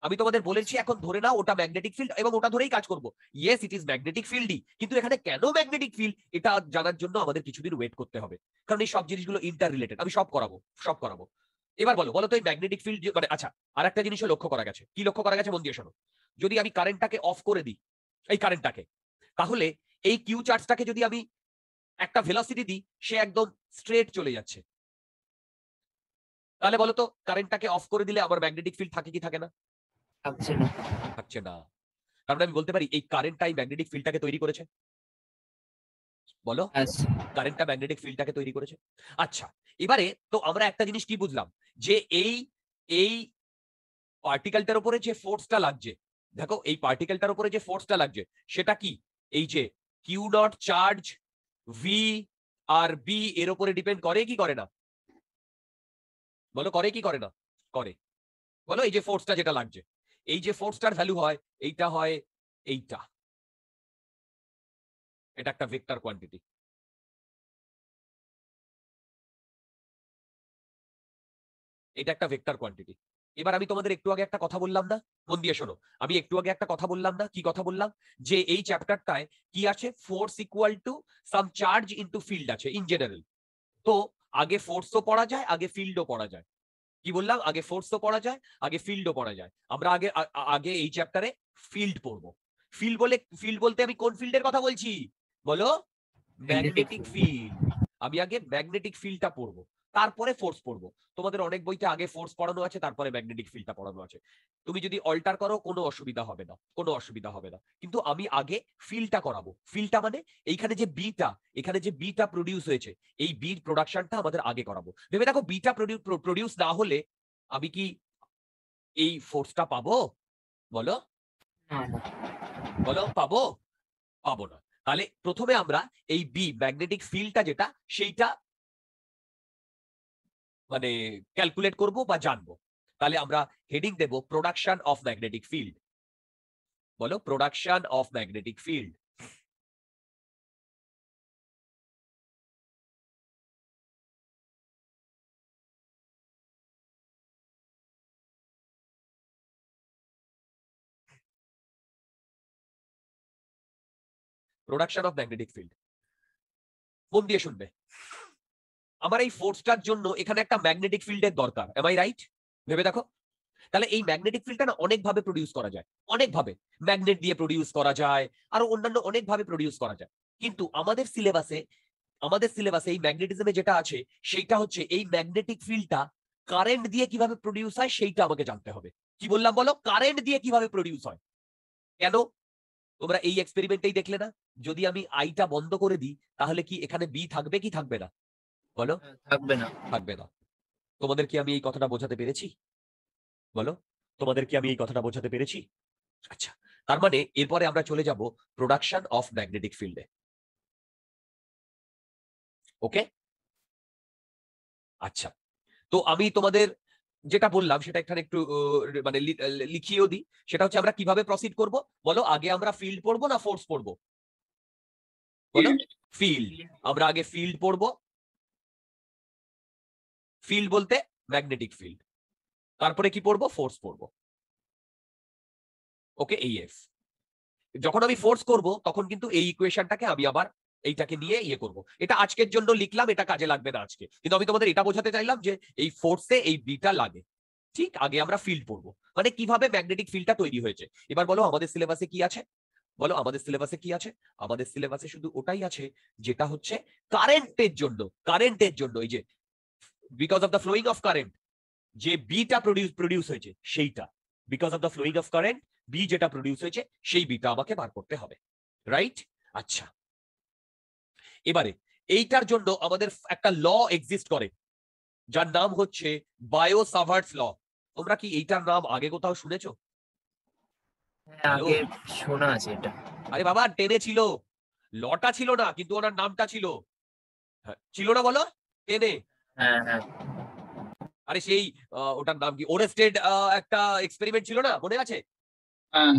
আমি তোমাদের বলেছি এখন ধরে নাও ওটা ম্যাগনেটিক ফিল্ড, এবং ওটা ধরেই কাজ করবো। ইয়েস, ইট ইজ ম্যাগনেটিক ফিল্ডই, কিন্তু এখানে কেন ম্যাগনেটিক ফিল্ড এটা জানার জন্য আমাদের কিছুদিন ওয়েট করতে হবে, কারণ এই সব জিনিসগুলো ইন্টার রিলেটেড। আমি সব করাবো। এবার বলো বলো তো, এই ম্যাগনেটিক ফিল্ড মানে, আচ্ছা আর একটা জিনিসও লক্ষ্য করা গেছে। কি লক্ষ্য করা গেছে? মন দিয়ে শোনো। যদি আমি কারেন্টটাকে অফ করে দিই, এই কারেন্টটাকে, তাহলে এই কিউ চার্জটাকে যদি আমি একটা ভেলোসিটি দিই, সে একদম স্ট্রেট চলে যাচ্ছে। তাহলে বলো তো, কারেন্টটাকে অফ করে দিলে আমার ম্যাগনেটিক ফিল্ড থাকে কি থাকে না? থাকছে না। থাকছে না। তার মানে আমি বলতে পারি এই কারেন্টটাই ম্যাগনেটিক ফিল্ডটাকে তৈরি করেছে। বলো, হ্যাঁ স্যার। কারেন্টটা ম্যাগনেটিক ফিল্ডটাকে তৈরি করেছে। আচ্ছা, এবারে তো আমরা একটা জিনিস কি বুঝলাম, যে এই এই পার্টিকেলটার উপরে যে ফোর্সটা লাগছে, দেখো এই পার্টিকেলটার উপরে যে ফোর্সটা লাগছে সেটা কি? এই যে কিউ নট চার্জ ভি আর বি এর উপরে ডিপেন্ড করে কি করে না? বলো, করে কি করে না? করে। বলো, এই যে ফোর্সটা যেটা লাগছে, এই যে ফোর্সটার ভ্যালু হয়, এইটা হয় এইটা। এটা একটা ভেক্টর কোয়ান্টিটি। এটা একটা ভেক্টর কোয়ান্টিটি। এবার আমি তোমাদের একটু আগে একটা কথা বললাম না, মন দিয়ে শোনো। আমি একটু আগে একটা কথা বললাম না, কি কথা বললাম? যে এই চ্যাপ্টারটায় কি আছে? Force equal to some charge into field আছে ইন জেনারেল। তো আগে ফোর্সও পড়া যায়, আগে ফিল্ডও পড়া যায়। কি বললাম? আগে ফোর্সও পড়া যায়, আগে ফিল্ডও পড়া যায়। আমরা আগে আগে এই চ্যাপ্টারে ফিল্ড পড়বো। ফিল্ড বলতে আমি কোন ফিল্ডের কথা বলছি? বলো, ম্যাগনেটিক ফিল্ড। আমি আগে ম্যাগনেটিক ফিল্ডটা পড়বো, তারপরে ফোর্স পড়বো। তোমাদের অনেক বইতে আগে ফোর্স পড়ানো আছে, তারপরে ম্যাগনেটিক ফিল্ডটা পড়ানো আছে। তুমি যদি অল্টার করো কোনো অসুবিধা হবে না, কোনো অসুবিধা হবে না। কিন্তু আমি আগে ফিল্ডটা করাবো। ফিল্ডটা মানে এইখানে যে বিটা, এখানে যে বিটা প্রডিউস হয়েছে, এই বির প্রোডাকশনটা আমাদের আগে করাবো। ভেবে দেখো, বিটা প্রডিউস না হলে আমি কি এই ফোর্সটা পাবো? বলো না না। বলো, পাবো? পাবো না। তাহলে প্রথমে আমরা এই বি ম্যাগনেটিক ফিল্ডটা যেটা, সেইটা মানে ক্যালকুলেট করব বা জানবো। তাহলে আমরা হেডিং দেব প্রোডাকশন অফ ম্যাগনেটিক ফিল্ড। বলো, production of magnetic field. Production of magnetic field, মন দিয়ে শুনবে। আমার এই ফোর্সটার জন্য এখানে একটা ম্যাগনেটিক ফিল্ডের দরকার, এম আই রাইট? ভেবে দেখো। তাহলে এই ম্যাগনেটিক ফিল্ডটা না অনেক ভাবে প্রডিউস করা যায়, অনেক ভাবে। ম্যাগনেট দিয়ে প্রডিউস করা যায়, আরো অন্যান্য অনেক ভাবে প্রডিউস করা যায়। কিন্তু আমাদের সিলেবাসে এই ম্যাগনেটিজমে যেটা আছে, সেইটা হচ্ছে এই ম্যাগনেটিক ফিল্ডটা কারেন্ট দিয়ে কিভাবে প্রডিউস হয় সেইটা আমাকে জানতে হবে। কি বললাম বলো? কারেন্ট দিয়ে কিভাবে প্রডিউস হয়। কেন? তোমরা এই এক্সপেরিমেন্টেই দেখলে না, যদি আমি আইটা বন্ধ করে দিই তাহলে কি এখানে বি থাকবে কি থাকবে না? বলো। থাকবে না। থাকবে না। তোমাদের কি আমি এই কথাটা বোঝাতে পেরেছি? বলো, তোমাদের কি আমি এই কথাটা বোঝাতে পেরেছি? আচ্ছা, তার মানে এরপরে আমরা চলে যাব প্রোডাকশন অফ ম্যাগনেটিক ফিল্ডে। ওকে, আচ্ছা, তো আমি তোমাদের যেটা বললাম সেটা এখানে একটু মানে লিখিয়েও দিই। সেটা হচ্ছে আমরা কিভাবে প্রসিড করব বলো। আগে আমরা ফিল্ড পড়বো না ফোর্স পড়বো? বলো। ফিল্ড। আমরা আগে ফিল্ড পড়বো। ফিল্ড বলতে ম্যাগনেটিক ফিল্ড। তারপরে কি পড়বো? ফোর্স পড়বো। ওকে, এই এফ। যখন আমি ফোর্স করব তখন কিন্তু এই ইকুয়েশনটাকে আমি আবার এইটাকে নিয়ে ইয়ে করব। এটা আজকের জন্য লিখলাম, এটা কাজে লাগবে না আজকে, কিন্তু আমি তোমাদের এটা বোঝাতে চাইলাম যে এই ফোর্সে এই বিটা লাগে। ঠিক, আগে আমরা ফিল্ড পড়বো, মানে কিভাবে ম্যাগনেটিক ফিল্ডটা তৈরি হয়েছে। এবার বলো আমাদের সিলেবাসে কি আছে? বলো আমাদের সিলেবাসে কি আছে? আমাদের সিলেবাসে শুধু ওটাই আছে যেটা হচ্ছে কারেন্টের জন্য। কারেন্টের জন্য এই যে because of the flowing of current যে বিটা প্রডিউস হয়েছে সেইটা, because of the flowing of current B যেটা প্রডিউস হয়েছে সেই বিটা আমাকে বার করতে হবে। রাইট? আচ্ছা, এবারে এইটার জন্য আমাদের একটা ল এক্সিস্ট করে যার নাম হচ্ছে বায়ো-সাভার্টস ল। তোমরা কি এইটার নাম আগে কোথাও শুনেছো? হ্যাঁ, আগে শোনা আছে এটা। আরে বাবা, টেনে ছিল, লটা ছিল না, কিন্তু ওনার নামটা ছিল। হ্যাঁ, ছিল না বলো? টেনে। হ্যাঁ হ্যাঁ আরে সেই ওটার নাম কি, ওরেস্টেড একটা এক্সপেরিমেন্ট ছিল না, মনে আছে? হ্যাঁ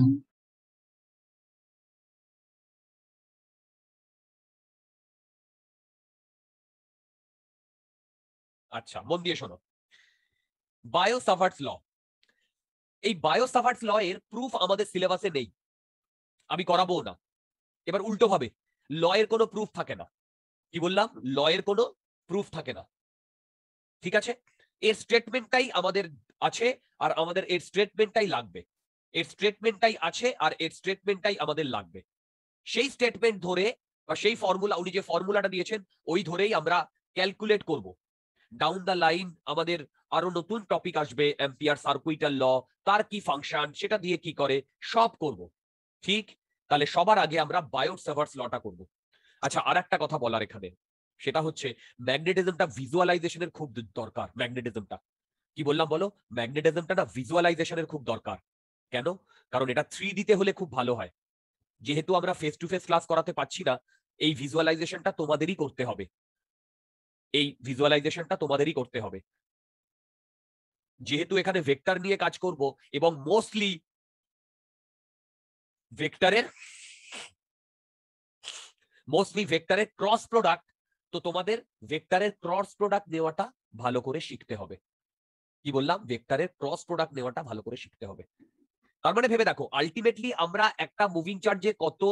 আচ্ছা, মন দিয়ে শোনো। বায়ো-সাভার্টস ল, এই বায়ো-সাভার্টস ল এর প্রুফ আমাদের সিলেবাসে নেই, আমি করাবো না। এবার উল্টো ভাবে, ল এর কোনো প্রুফ থাকে না। কি বললাম? ল এর কোনো প্রুফ থাকে না। ঠিক আছে, এর স্টেটমেন্টটাই আমাদের আছে, আর আমাদের এর স্টেটমেন্টটাই লাগবে। এর স্টেটমেন্টটাই আছে আর এর স্টেটমেন্টটাই আমাদের লাগবে। সেই স্টেটমেন্ট ধরে বা সেই ফর্মুলা, উনি যে ফর্মুলাটা দিয়েছেন ওই ধরেই আমরা ক্যালকুলেট করব। ডাউন দ্য লাইন আমাদের আরো নতুন টপিক আসবে, অ্যাম্পিয়ার সার্কুইটাল ল, তার কি ফাংশন, সেটা দিয়ে কি করে, সব করব। ঠিক, তাহলে সবার আগে আমরা বায়ো-সাভার্টস লটা করব। আচ্ছা, আর একটা কথা বলার এখানে, সেটা হচ্ছে ম্যাগনেটিজমটা ভিজুয়ালাইজেশনের খুব দরকার। ম্যাগনেটিজমটা কি বললাম বলো? ম্যাগনেটিজমটা না ভিজুয়ালাইজেশনের খুব দরকার। কেন? কারণ এটা 3D তে হলে খুব ভালো হয়। যেহেতু আমরা ফেস টু ফেস ক্লাস করাতে পারছি না, এই ভিজুয়ালাইজেশনটা তোমাদেরই করতে হবে। এই ভিজুয়ালাইজেশনটা তোমাদেরই করতে হবে, যেহেতু এখানে ভেক্টর নিয়ে কাজ করব এবং মোস্টলি ভেক্টরের ক্রস প্রোডাক্ট। তো তোমাদের ভেক্টরের ক্রস প্রোডাক্ট নেওয়াটা ভালো করে শিখতে হবে। কি বললাম? ভেক্টরের ক্রস প্রোডাক্ট নেওয়াটা ভালো করে শিখতে হবে। তার মানে ভেবে দেখো, আলটিমেটলি আমরা একটা মুভিং চার্জে কত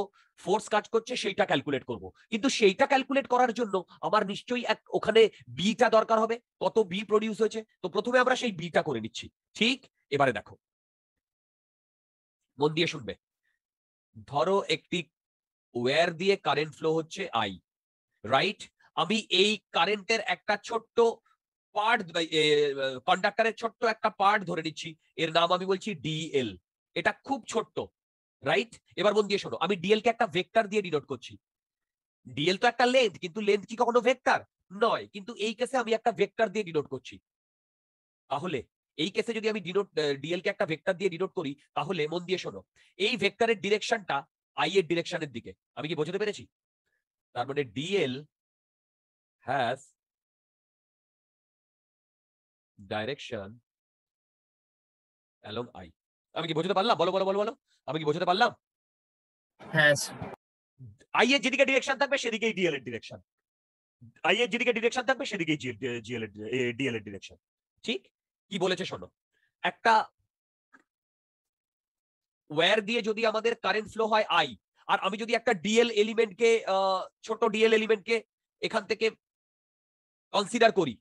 ফোর্স কাজ করছে সেইটা ক্যালকুলেট করব, কিন্তু সেইটা ক্যালকুলেট করার জন্য আমার নিশ্চয়ই ওখানে বিটা দরকার হবে, কত বি প্রডিউস হয়েছে। তো প্রথমে আমরা সেই বিটা করে নিচ্ছি। ঠিক, এবারে দেখো, মন দিয়ে শুনবে। ধরো একটি ওয়্যার দিয়ে কারেন্ট ফ্লো হচ্ছে আই, রাইট? আমি এই কারেন্টের একটা ছোট্ট পার্ট, কন্ডাক্টরের ছোট্ট একটা পার্ট ধরে নিচ্ছি, এর নাম আমি বলছি ডিএল। এটা খুব ছোট্ট, রাইট? এবার মন দিয়ে শোনো, আমি ডিএল কে একটা ভেক্টর দিয়ে ডিনোট করছি। ডিএল তো একটা লেন্থ, কিন্তু লেন্থ কি কখনো ভেক্টর নয়? কিন্তু এই কেসে আমি একটা ভেক্টর দিয়ে ডিনোট করছি। তাহলে এই কেসে যদি আমি ডিএল কে একটা ভেক্টর দিয়ে ডিনোট করি, তাহলে মন দিয়ে শোনো, এই ভেক্টরের ডিরেকশনটা আই এর ডিরেকশনের দিকে। আমি কি বোঝাতে পেরেছি? তার মানে DL has direction along I. আমি কি বোঝাতে পারলাম? বলো বলো বলো বলো, আমি কি বোঝাতে পারলাম? হ্যাঁ আই এর যেদিকে ডিরেকশন থাকবে সেদিকেই ডিএল এর ডিরেকশন, আই এর যেদিকে ডিরেকশন থাকবে সেদিকেই ডিএল এর ডিরেকশন। ঠিক, কি বলেছে শোনো, একটা ওয়্যার দিয়ে যদি আমাদের কারেন্ট ফ্লো হয় আই, আর আমি যদি একটা ডিএল এলিমেন্টকে, ছোট ডিএল এলিমেন্টকে এখান থেকে কনসিডার করি,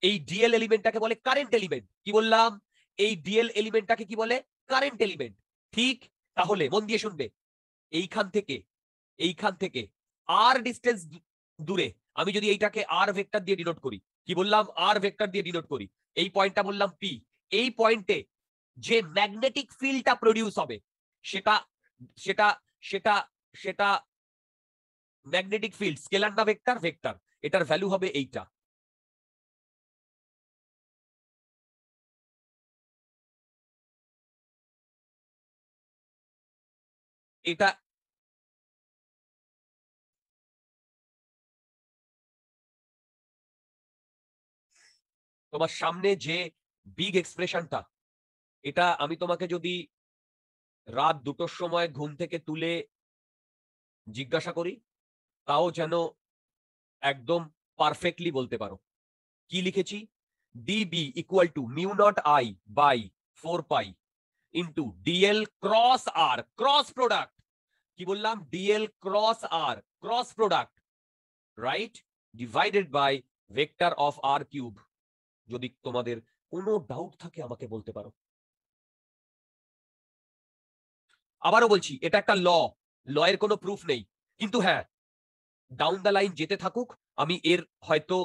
এই ডিএল এলিমেন্টটাকে বলে কারেন্ট এলিমেন্ট। কি বললাম? এই ডিএল এলিমেন্টটাকে কি বলে? Current element. ঠিক, তাহলে মন দিয়ে শুনবে, এইখান থেকে আর ডিস্টেন্স দূরে আমি যদি এইটাকে আর ভেক্টর দিয়ে ডিনোট করি, কি বললাম? আর ভেক্টর দিয়ে ডিনোট করি, এই পয়েন্টটা বললাম পি। এই পয়েন্টে যে ম্যাগনেটিক ফিল্ডটা প্রডিউস হবে সেটা সেটা সেটা সেটা ম্যাগনেটিক ফিল্ড, স্কেলার না ভেক্টর? ভেক্টর। এটার ভ্যালু হবে এইটা। এটা তোমার সামনে যে বিগ এক্সপ্রেশনটা, এটা আমি তোমাকে যদি রাত 2টোর সময় ঘুম থেকে তুলে জিজ্ঞাসা করি, তাও যেন একদম পারফেক্টলি বলতে পারো। কি লিখেছি? D B equal to mu naught I by 4 pi into d l cross r, cross product. কি বললাম? D l cross r, cross product, right, divided by vector of r cube. যদি তোমাদের কোনো ডাউট থাকে আমাকে বলতে পারো। আবারও বলছি, এটা একটা ল, এর কোনো প্রুফ নেই, কিন্তু হ্যাঁ, ডাউন দ্য লাইন যেতে থাকুক, আমি এর হয়তো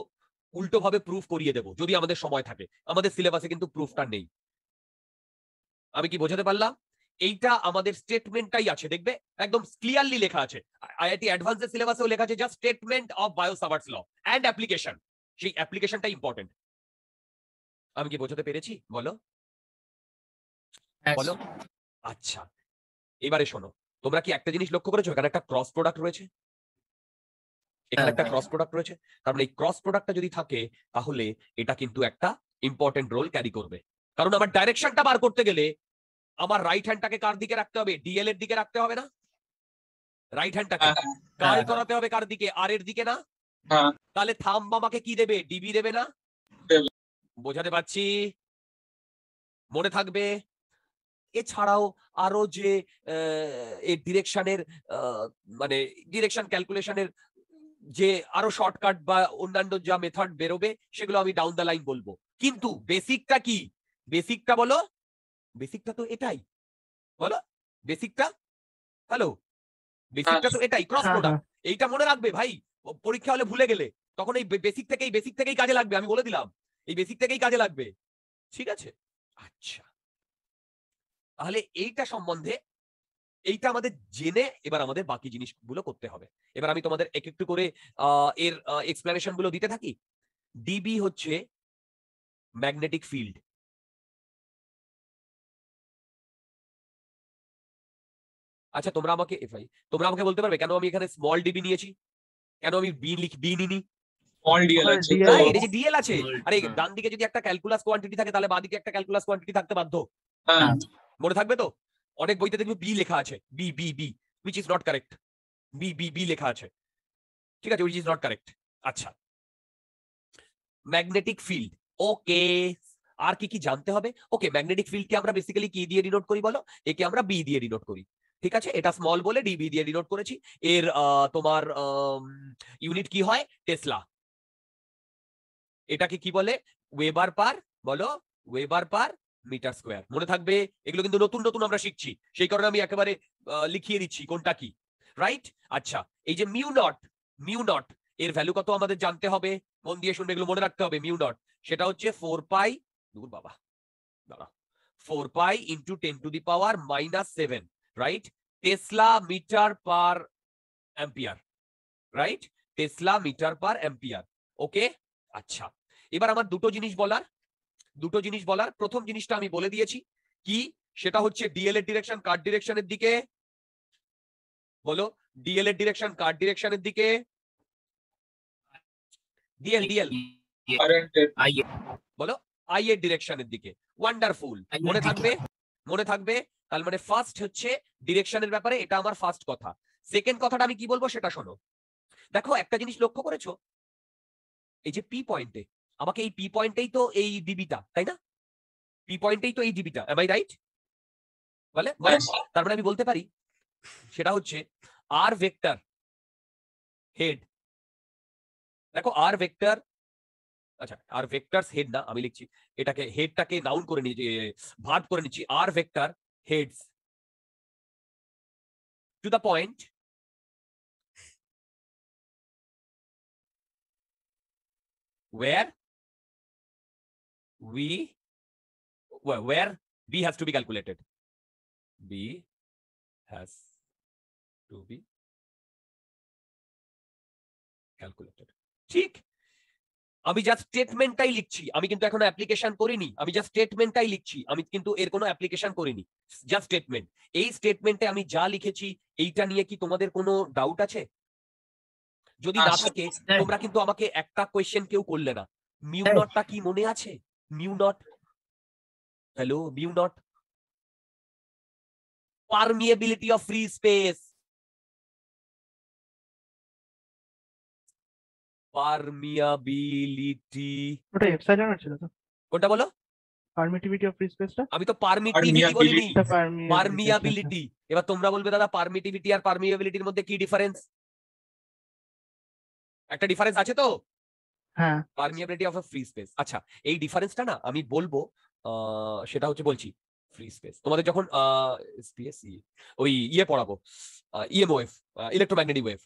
উল্টো ভাবে প্রুফ করিয়ে দেব যদি আমাদের সময় থাকে। আমাদের সিলেবাসে কিন্তু প্রুফটা নেই। আমি কি বোঝাতে পারলাম? এইটা আমাদের স্টেটমেন্টটাই আছে, দেখবে একদম ক্লিয়ারলি লেখা আছে। আইআইটি অ্যাডভান্সের সিলেবাসেও লেখা আছে just statement of Biot Savart's law and application. সেই অ্যাপ্লিকেশনটা ইম্পর্টেন্ট। আমি কি বোঝাতে পেরেছি? বলো বলো। আচ্ছা, এবারে শোনো, তোমরা কি একটা জিনিস লক্ষ্য করেছো? এখানে একটা ক্রস প্রোডাক্ট রয়েছে, এখানে একটা ক্রস প্রোডাক্ট রয়েছে। তার মানে এই ক্রস প্রোডাক্টটা যদি থাকে, তাহলে এটা কিন্তু একটা ইম্পর্টেন্ট রোল ক্যারি করবে। কারণ আমার ডাইরেকশনটা বার করতে গেলে আমার রাইট হ্যান্ডটাকে কার দিকে রাখতে হবে? ডিএল এর দিকে রাখতে হবে না? রাইট হ্যান্ডটাকে কার্ল করাতে হবে কার দিকে? আর এর দিকে না? তাহলে থাম্ব আমাকে কি দেবে? ডিবি দেবে না? বোঝাতে পারছি? মনে থাকবে? এছাড়াও আরো যে এর ডিরেকশনের, মানে ডিরেকশন ক্যালকুলেশনের যে আরো শর্টকাট বা অন্যান্য যা মেথড বেরোবে, সেগুলো আমি ডাউন দ্য লাইন বলবো। কিন্তু বেসিকটা কি? বেসিকটা বলো। বেসিকটা তো এটাই, বলো বেসিকটা। হ্যালো, বেসিকটা তো এটাই, ক্রস হ্যাঁ, প্রোডাক্ট। এইটা মনে রাখবে ভাই, পরীক্ষা হলে ভুলে গেলে তখন এই বেসিক থেকেই কাজে লাগবে। আমি বলে দিলাম, এই বেসিক থেকেই কাজে লাগবে। ঠিক আছে? আচ্ছা, তাহলে এইটা সম্বন্ধে, এইটা আমাদের জেনে এবার আমাদের বাকি জিনিসগুলো করতে হবে। এবার আমি তোমাদের এক একটু করে এর এক্সপ্লেনেশন গুলো দিতে থাকি। ডিবি হচ্ছে ম্যাগনেটিক ফিল্ড। আচ্ছা, তোমরা আমাকে বলতে পারবে কেন আমি এখানে স্মল ডিবি নিয়েছি? কেন আমি বি নিনি? স্মল ডিএল আছে DL তো। রাইট, এই যে ডিএল আছে। Small, আরে হ্যাঁ। ডান দিকে যদি একটা ক্যালকুলাস কোয়ান্টিটি থাকে, তাহলে বাঁ দিকে একটা ক্যালকুলাস কোয়ান্টিটি থাকতে বাধ্য। হ্যাঁ মনে থাকবে তো? অনেক বইতে দেখবে বি লেখা আছে, B B B, which is not correct. B B B লেখা আছে, ঠিক আছে, হুইচ ইজ নট কারেক্ট। আচ্ছা, ম্যাগনেটিক ফিল্ড, ওকে। আর কি কি জানতে হবে? ওকে, ম্যাগনেটিক ফিল্ডকে আমরা বেসিক্যালি কি দিয়ে ডিনোট করি বলো? একে আমরা বি দিয়ে ডিনোট করি। ঠিক আছে, এটা স্মল বলে ডিবি দিয়ে ডিনোট করেছি। এর তোমার ইউনিট কি হয়? টেসলা। এটাকে কি বলে? ওয়েবার পার, বলো, ওয়েবার পার মিটার স্কোয়ার। মনে থাকবে, এগুলো কিন্তু নতুন নতুন আমরা শিখছি, সেই কারণে আমি একেবারে লিখিয়ে দিচ্ছি কোনটা কি, রাইট? আচ্ছা, এই যে মিউ নট এর ভ্যালু কত আমাদের জানতে হবে। মন দিয়ে শুনবে, এগুলো মনে রাখতে হবে। মিউ নট সেটা হচ্ছে 4 পাই, দূর বাবা, দাঁড়া, 4 pi into 10⁻⁻7, right? Tesla meter per ampere, right? Tesla meter per ampere. Okay, আচ্ছা, এবার আমার দুটো জিনিস বলার। প্রথম জিনিসটা আমি বলে দিয়েছি কি, সেটা হচ্ছে ডিএল এর ডিরেকশন কার ডিরেকশনের দিকে? বলো, ডিএল এর ডিরেকশন কার ডিরেকশনের দিকে? ডিএল ডিএল, কারেন্ট বলো, আই এর ডিরেকশনের দিকে। ওয়ান্ডারফুল, I এর মনে দিকে। থাকবে? মনে থাকবে? তার মানে ফার্স্ট হচ্ছে ডিরেকশনের ব্যাপারে, এটা আমার ফার্স্ট কথা। সেকেন্ড কথাটা আমি কি বলবো সেটা শোনো। দেখো, একটা জিনিস লক্ষ্য করেছো, এই যে পি পয়েন্টে, আমাকে এই পি পয়েন্টেই তো এই ডিবিটা, তাই না? পি পয়েন্টেই তো এই ডিবিটা, এম আই রাইট? বলে বলে, তার মানে আমি বলতে পারি সেটা হচ্ছে আর ভেক্টর হেড। দেখো, আর ভেক্টর, আচ্ছা, আর ভেক্টরস হেড না, আমি লিখছি এটাকে, হেডটাকে নাউন করে নিয়েছি, ভার্ব করে নিচ্ছি। আর vector heads to the point where where B has to be calculated. B has to B calculated. ঠিক, আমি জাস্ট স্টেটমেন্টটাই লিখছি, আমি কিন্তু এখনো অ্যাপ্লিকেশন করিনি, আমি জাস্ট স্টেটমেন্টটাই লিখছি, আমি কিন্তু এর কোনো অ্যাপ্লিকেশন করিনি, জাস্ট স্টেটমেন্ট। এই স্টেটমেন্টে আমি যা লিখেছি এইটা নিয়ে কি তোমাদের কোনো ডাউট আছে? যদি না থাকে তোমরা কিন্তু আমাকে একটা কোয়েশ্চেন কেউ করলে না, মিউ নটটা কি মনে আছে? Mu not, hello, mu not, permeability of free space, permeability, ওটা এপসাইলন ছিল তো, কোনটা বলো? পারমিটিভিটি অফ ফ্রি স্পেসটা। আমি তো পারমিটিভিটি বলিনি, Permeability। পারমিয়াবিলিটি। এবার তোমরা বলবে দাদা পারমিটিভিটি আর পারমিয়াবিলিটির মধ্যে কি ডিফারেন্স? একটা ডিফারেন্স আছে তো, হ্যাঁ, permeability of a free space. আচ্ছা, এই ডিফারেন্সটা না আমি বলবো, সেটা হচ্ছে বলছি ফ্রি স্পেস তোমাদের যখন SPSE ওই ইয়ে পড়াবো, ইএম ওয়েভ, ইলেকট্রোম্যাগনেটিক ওয়েভ,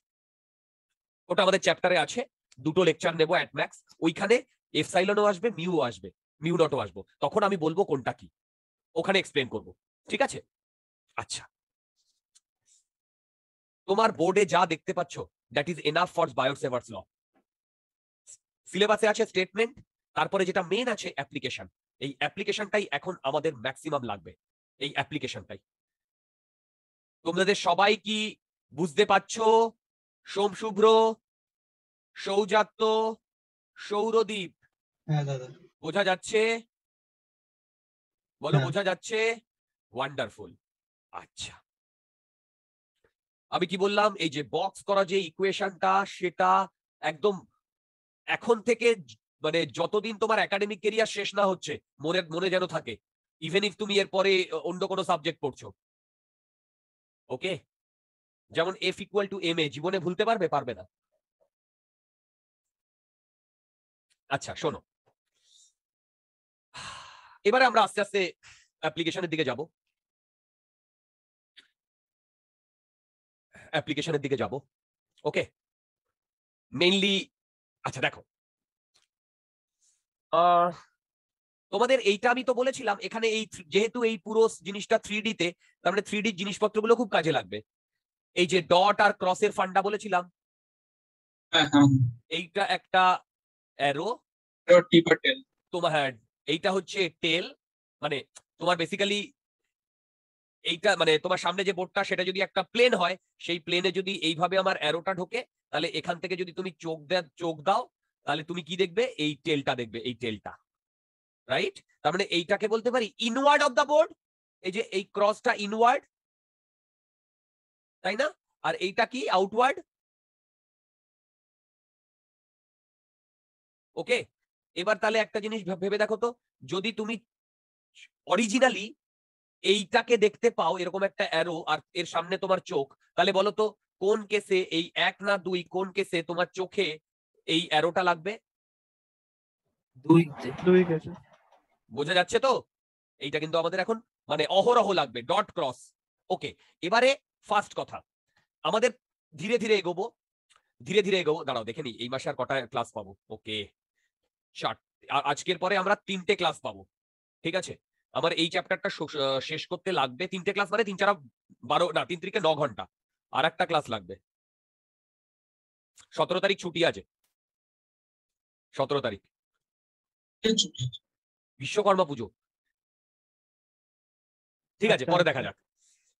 ওটা আমাদের চ্যাপ্টারে আছে, দুটো লেকচার নেবো অ্যাট ম্যাক্স, ওইখানে এপসাইলনও আসবে, মিউ আসবে, মিউ নটও আসবো, তখন আমি বলবো কোনটা কি, ওখানে এক্সপ্লেন করব, ঠিক আছে? আচ্ছা, তোমার বোর্ডে যা দেখতে পাচ্ছ দ্যাট ইজ এনাফ ফর বায়োসেভার্স ল। সিলেবাসে আছে স্টেটমেন্ট, তারপরে যেটা মেন আছে অ্যাপ্লিকেশন। এই অ্যাপ্লিকেশনটাই এখন আমাদের ম্যাক্সিমাম লাগবে, এই অ্যাপ্লিকেশনটাই। তোমাদের সবাই কি বুঝতে পারছো? সোম, শুভ্র, সৌজাত্য, সৌরদীপ, হ্যাঁ দাদা। বোঝা যাচ্ছে? বলো, হ্যাঁ। বোঝা যাচ্ছে? ওয়ান্ডারফুল। আচ্ছা, আমি কি বললাম, এই যে বক্স করা যে ইকুয়েশনটা, সেটা একদম এখন থেকে মানে যতদিন তোমার একাডেমিক কেরিয়ার শেষ না হচ্ছে মনে মনে যেন থাকে, ইভেন ইফ তুমি এরপরে অন্য কোনো সাবজেক্ট পড়ছো। ওকে, যেমন F equal to M A জীবনে ভুলতে পারবে? পারবে না। আচ্ছা শোনো, এবারে আমরা আস্তে আস্তে অ্যাপ্লিকেশনের দিকে যাব, অ্যাপ্লিকেশনের দিকে যাব। ওকে, মেইনলি আচ্ছা দেখো, তোমাদের এইটা আমি তো বলেছিলাম এখানে এই যেহেতু এই পুরো জিনিসটা 3D তে, তার মানে 3D জিনিসপত্রগুলো খুব কাজে লাগবে। এই যে ডট আর ক্রসের ফান্ডা বলেছিলাম, হ্যাঁ হ্যাঁ। এইটা একটা অ্যারো, টিপার টেল। তোমার হ্যাঁ এইটা হচ্ছে টেল, মানে তোমার বেসিক্যালি এইটা মানে তোমার সামনে যে বোর্ডটা সেটা যদি একটা প্লেন হয়, সেই প্লেনে যদি এইভাবে আমার অ্যারোটা ঢোকে, তাহলে এখান থেকে যদি তুমি চোখ দাও তাহলে তুমি কি দেখবে? এই টেলটা দেখবে, এই টেলটা, রাইট? তার মানে এইটাকে বলতে পারি ইনওয়ার্ড অফ দা বোর্ড। এই যে এই ক্রসটা ইনওয়ার্ড, তাই না? আর এইটা কি? আউটওয়ার্ড। ওকে, এবার তাহলে একটা জিনিস ভেবে দেখো তো, যদি তুমি অরিজিনালি এইটাকে দেখতে পাও এরকম একটা অ্যারো আর এর সামনে তোমার চোখ, তাহলে বলো তো কোন কেসে, এই 1 না 2, কোন কেসে তোমার চোখে এই অ্যারোটা লাগবে? দুই গেছে। বোঝা যাচ্ছে তো? এইটা কিন্তু আমাদের এখন মানে অহরহ লাগবে, ডট ক্রস। ওকে, এবারে ফার্স্ট কথা, আমাদের ধীরে ধীরে এগোবো, ধীরে ধীরে এগোবো। দাঁড়াও দেখে নি এই মাসে আর কটা ক্লাস পাবো। ওকে, 4, আজকের পরে আমরা 3টে ক্লাস পাবো, ঠিক আছে? আমার এই চ্যাপ্টারটা শেষ করতে লাগবে 3টে ক্লাস, মানে 3 4 12 না 3 3 9 ঘন্টা, আর একটা ক্লাস লাগবে। 17 তারিখ ছুটি আছে, 17 তারিখ বিশ্বকর্মা পুজো, ঠিক আছে? আচ্ছা, পরে দেখা যাক,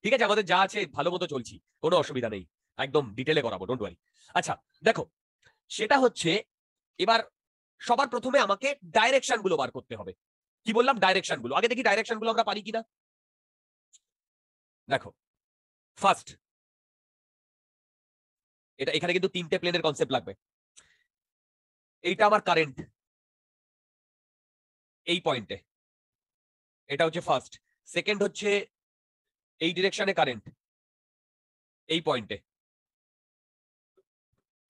ঠিক আছে? আমাদের যা আছে ভালো মতো চলছি, কোনো অসুবিধা নেই, একদম ডিটেলে করাবো, ডোন্ট ওয়ারি। আচ্ছা দেখো, সেটা হচ্ছে এবার সবার প্রথমে আমাকে ডাইরেকশন গুলো বার করতে হবে। কি বললাম? ডাইরেকশন গুলো আগে দেখি, ডাইরেকশন গুলো আমরা পারি কিনা। দেখো, ফার্স্ট এটা এখানে কিন্তু 3টে প্লেনের কনসেপ্ট লাগবে। এইটা আমার কারেন্ট, এই পয়েন্টে, এটা হচ্ছে ফার্স্ট। সেকেন্ড হচ্ছে এই ডিরেকশনে কারেন্ট, এই পয়েন্টে।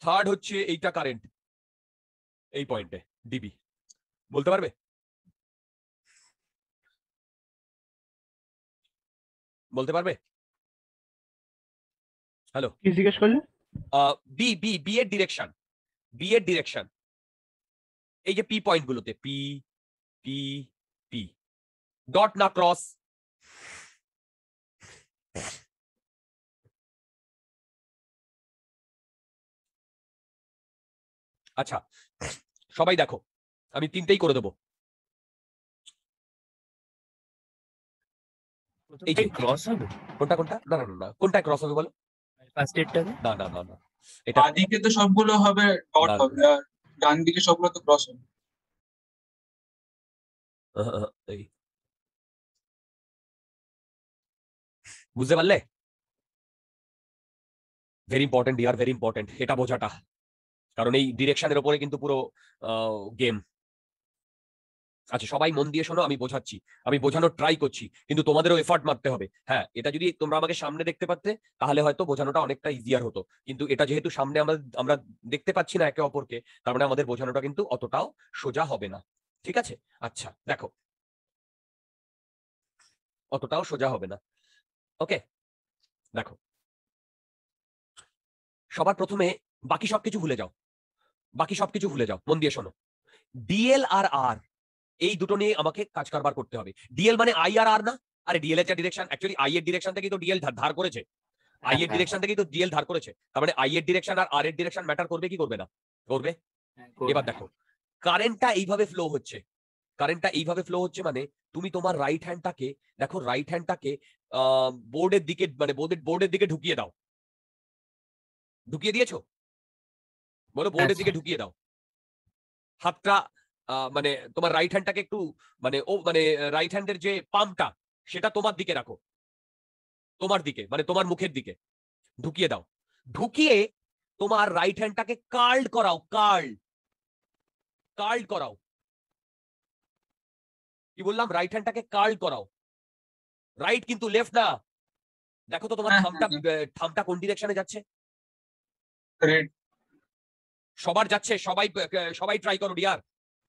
থার্ড হচ্ছে এইটা কারেন্ট, এই পয়েন্টে, ডিবি। বলতে পারবে? বলতে পারবে? হ্যালো, কি জিজ্ঞেস করলে? বি বি বি এর ডিরেকশন, বি এর ডিরেকশন, এই যে পি পয়েন্ট গুলোতে, পি পি পি, ডট না ক্রস। আচ্ছা সবাই দেখো, আমি তিনটেই করে দেবো। এই যে ক্রস হবে কোনটা কোনটা, না না না না, কোনটা ক্রস হবে বলো? ফার্স্ট এডটাকে। না না না না, এটা বাঁদিকে তো সবগুলো হবে ডট না, হবে, আর ডান দিকে সবগুলো তো ক্রস হবে। এই বুঝতে পারলে? Very important dear, very important এটা বোঝাটা, কারণ এই ডিরেকশনের উপরে কিন্তু পুরো গেম। আচ্ছা সবাই মন দিয়ে শোনো, আমি বোঝাচ্ছি, আমি বোঝানোর ট্রাই করছি, কিন্তু তোমাদেরও এফর্ট মারতে হবে। হ্যাঁ, এটা যদি তোমরা আমাকে সামনে দেখতে পারতে তাহলে হয়তো বোঝানোটা অনেকটা ইজিয়ার হতো, কিন্তু এটা যেহেতু সামনে আমরা দেখতে পাচ্ছি না একে অপরকে, তার মানে আমাদের বোঝানোটা কিন্তু অতটাও সোজা হবে না। ঠিক আছে? আচ্ছা দেখো, অতটাও সোজা হবে না। ওকে দেখো, সবার প্রথমে বাকি সবকিছু ভুলে যাও, বাকি সবকিছু ভুলে যাও, মন দিয়ে শোনো। ডিএল আর আর, এই দুটো নিয়ে আমাকে কাজ কারবার করতে হবে। ডিএল মানে আই আর আর না? আরে ডিএল এর ডিরেকশন, অ্যাকচুয়ালি আই এর ডিরেকশন থেকে তো ডিএল ধার করেছে, আই এর ডিরেকশন থেকেই তো ডিএল ধার করেছে, তার মানে আই এর ডিরেকশন আর আর এর ডিরেকশন ম্যাটার করবে কি করবে না? করবে। এবার দেখো, কারেন্টটা এইভাবে ফ্লো হচ্ছে, কারেন্টটা এইভাবে ফ্লো হচ্ছে মানে তুমি তোমার রাইট হ্যান্ডটাকে, দেখো রাইট হ্যান্ডটাকে বোর্ডের দিকে, মানে বোর্ডের দিকে ঢুকিয়ে দাও। ঢুকিয়ে দিয়েছো? বলো বোর্ডের দিকে ঢুকিয়ে দাও। হাতটা মানে তোমার রাইট হ্যান্ডটাকে একটু, মানে মানে রাইট হ্যান্ডের যে পাম্পটা সেটা তোমার দিকে রাখো, তোমার দিকে মানে তোমার মুখের দিকে ঢুকিয়ে দাও। ঢুকিয়ে তোমার রাইট হ্যান্ডটাকে কার্ল করাও, কার্ল করাও। কি বললাম? রাইট হ্যান্ডটাকে কার্ল করাও, রাইট কিন্তু লেফট না। দেখো তো তোমার হ্যাঁ, থামটা, হ্যাঁ, থামটা কোন ডিরেকশনে যাচ্ছে? রেড। সবার যাচ্ছে, সবাই সবাই ট্রাই করো ডিয়ার,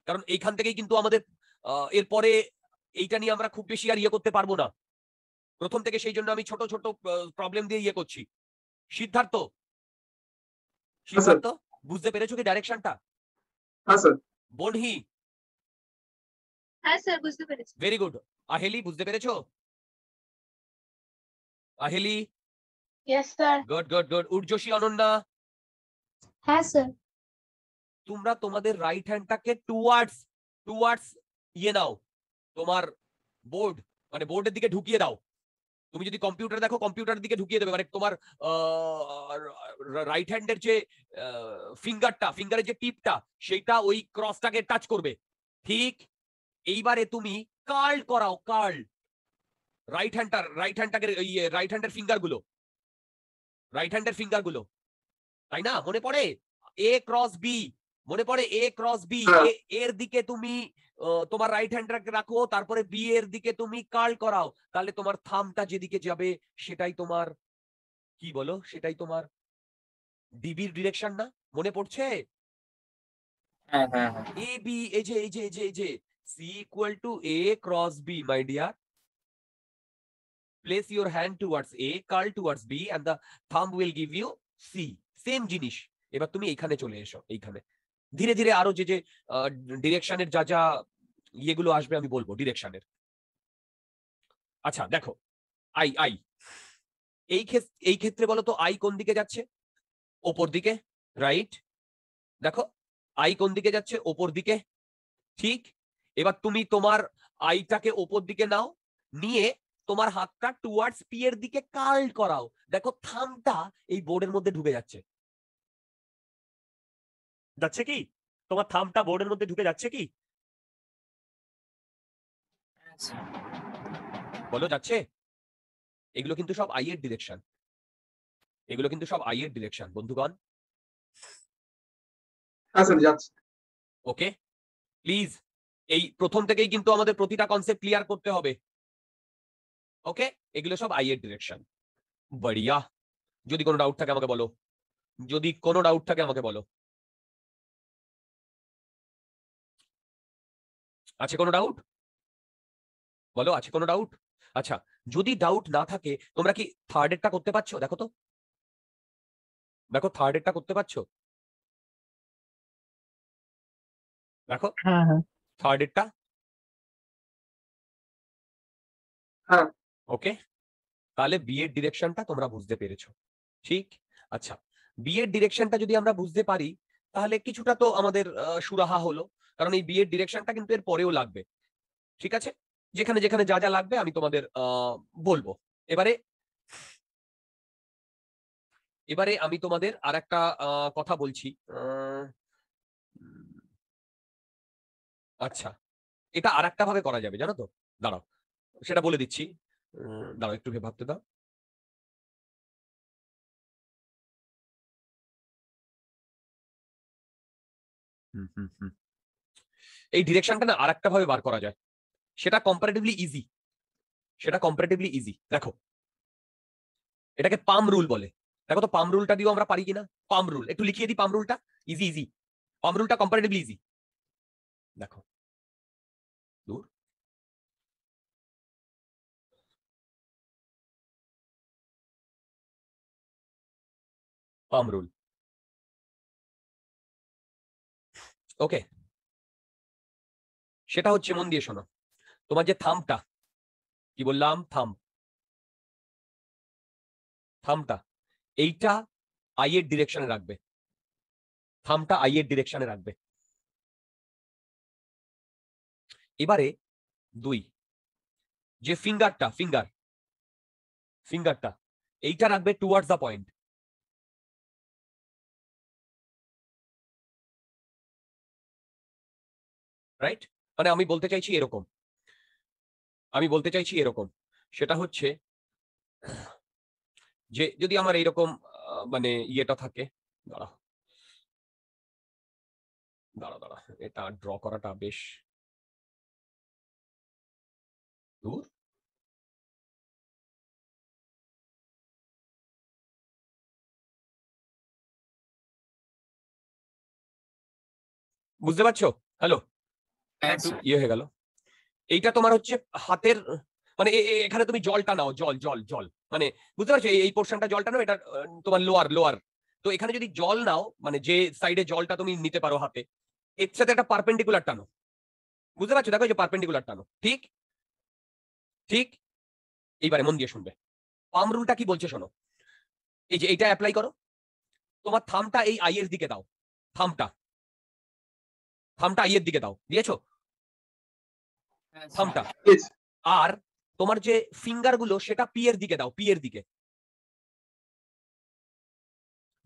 কারণ এইখান থেকেই কিন্তু আমাদের এরপরে এইটা নিয়ে আমরা খুব বেশি আর ইয়ে করতে পারবো না প্রথম থেকে, সেই জন্য আমি ছোট ছোট প্রবলেম দিয়ে ইয়ে করছি। সিদ্ধার্থ, সিদ্ধার্থ বুঝতে পেরেছো কি ডাইরেকশনটা? হ্যাঁ স্যার। বনহি, হ্যাঁ স্যার, বুঝতে পেরেছি। Very good. আহেলি বুঝতে পেরেছো? Aheli, yes sir. Good good good. Urjashi, Ananya, হ্যাঁ স্যার। তোমরা তোমাদের রাইট হ্যান্ডটাকে টুয়ার্ডস টুয়ার্ডস ইয়ে নাও, তোমার বোর্ড, মানে বোর্ডের দিকে ঢুকিয়ে দাও। তুমি যদি কম্পিউটার দেখো, কম্পিউটারের দিকে ঢুকিয়ে দেবে, মানে তোমার রাইট হ্যান্ডের যে ফিঙ্গারটা, ফিঙ্গারের যে টিপটা, সেটা ওই ক্রসটাকে টাচ করবে। ঠিক এইবারে তুমি কার্ল করাও, কার্ল রাইট হ্যান্ডটাকে, রাইট হ্যান্ডের ফিঙ্গার গুলো, রাইট হ্যান্ডের ফিঙ্গার গুলো, তাই না? মনে পড়ে এ ক্রস বি, মনে পড়ে এ ক্রস বি, এর দিকে তুমি তোমার রাইট হ্যান্ডটাকে রাখো, তারপরে বি এর দিকে তুমি কার্ল করাও, তাহলে তোমার থামটা যেদিকে যাবে সেটাই তোমার, কি বলো, সেটাই তোমার ডিবির ডিরেকশন না? মনে পড়ছে? হ্যাঁ হ্যাঁ হ্যাঁ। এ বি, এই যে c equal to a cross b, my dear. Place your hand towards a, curl towards b, and the thumb will give you c. Same জিনিস। এবার তুমি এইখানে চলে এসো, এইখানে ধীরে ধীরে আরো যে যে ডিরেকশনের যা যা ইয়েগুলো আসবে আমি বলবো ডিরেকশনের। আচ্ছা দেখো, আই আই, এই ক্ষেত্রে বলো তো আই কোন দিকে যাচ্ছে? ওপর দিকে, রাইট? দেখো আই কোন দিকে যাচ্ছে? ওপর দিকে। ঠিক, এবার তুমি তোমার আইটাকে ওপর দিকে নাও, নিয়ে তোমার হাতটা টুয়ার্ডস পি এর দিকে কার্ল করাও। দেখো থামটা এই বোর্ডের মধ্যে ঢুকে যাচ্ছে, যাচ্ছে কি? তোমার থামটা বোর্ডের মধ্যে ঢুকে যাচ্ছে কি? বলো যাচ্ছে? এগুলো কিন্তু সব আই এর ডিরেকশন, এগুলো কিন্তু সব আই এর ডিরেকশন বন্ধুগণ। হ্যাঁ স্যার, যাচ্ছে। ওকে প্লিজ, এই প্রথম থেকেই কিন্তু আমাদের প্রতিটা কনসেপ্ট ক্লিয়ার করতে হবে। ওকে, এগুলো সব আই এর ডিরেকশন। বড়িয়া। যদি কোনো ডাউট থাকে আমাকে বলো, যদি কোনো ডাউট থাকে আমাকে বলো। আছে কোনো ডাউট? বলো, আছে কোনো ডাউট? আচ্ছা, যদি ডাউট না থাকে তোমরা কি থার্ড এরটা করতে পারছো? দেখো তো, দেখো থার্ড এরটা করতে পারছো? দেখো হ্যাঁ হ্যাঁ। থার্ড এরটা। হ্যাঁ। ওকে, তাহলে বি এর ডিরেকশনটা তোমরা বুঝতে পেরেছো। ঠিক, আচ্ছা বি এর ডিরেকশনটা যদি আমরা বুঝতে পারি, তাহলে কিছুটা তো আমাদের সুরাহা হলো, কারণ এই বিয়ের ডিরেকশনটা কিন্তু এর পরেও লাগবে। ঠিক আছে, যেখানে যেখানে যা যা লাগবে আমি তোমাদের বলবো। এবারে এবারে আমি তোমাদের আর একটা কথা বলছি। আচ্ছা, এটা আর একটা ভাবে করা যাবে, জানো তো? দাঁড়াও, সেটা বলে দিচ্ছি। দাঁড়াও, একটু ভেবে ভাবতে দাও। এই ডিরেকশনটা না আর একটা ভাবে বার করা যায়, সেটা কম্পারেটিভলি ইজি। দেখো, এটাকে পাম রুল বলে। দেখো তো পাম রুলটা দিয়েও আমরা পারি কিনা। পাম রুল একটু লিখিয়ে দিই। পাম রুলটা ইজি। পাম রুলটা কম্পারেটিভলি ইজি। দেখো, দূর পাম রুল। ওকে, সেটা হচ্ছে, মন দিয়ে শোনো, তোমার যে থামটা, কি বললাম, থামটা এইটা আই এর ডিরেকশনে রাখবে। থামটা আই এর ডিরেকশনে রাখবে। এবারে 2, যে ফিঙ্গারটা এইটা রাখবে টুয়ার্ডস দ্য পয়েন্ট। রাইট? মানে আমি বলতে চাইছি এরকম, সেটা হচ্ছে যে যদি আমার এইরকম মানে ইয়েটা থাকে, দাঁড়া, এটা ড্র করাটা বেশ দূর। বুঝতে পারছো? হ্যালো, হ্যাঁ একটু স্যার। ইয়ে হয়ে গেল। এইটা তোমার হচ্ছে হাতের, মানে এখানে তুমি জলটা নাও, জল, মানে বুঝতে পারছো, এই পোর্শনটা জলটা নাও, এটা তোমার লোয়ার। তো এখানে যদি জল নাও, মানে যে সাইডে জলটা তুমি নিতে পারো হাতে, এর সাথে একটা পারপেন্ডিকুলার টানো। বুঝতে পারছো? দেখো, এই যে পারপেন্ডিকুলার টানো, ঠিক। এইবারে মন দিয়ে শুনবে, পাম রুলটা কি বলছে শোনো। এই যে এইটা অ্যাপ্লাই করো, তোমার থামটা এই আই এর দিকে দাও। থামটা আই এর দিকে দাও, দিয়েছো? হ্যাঁ স্যার। থামটা। Yes. আর তোমার যে ফিঙ্গার গুলো, সেটা পি এর দিকে দাও, পি এর দিকে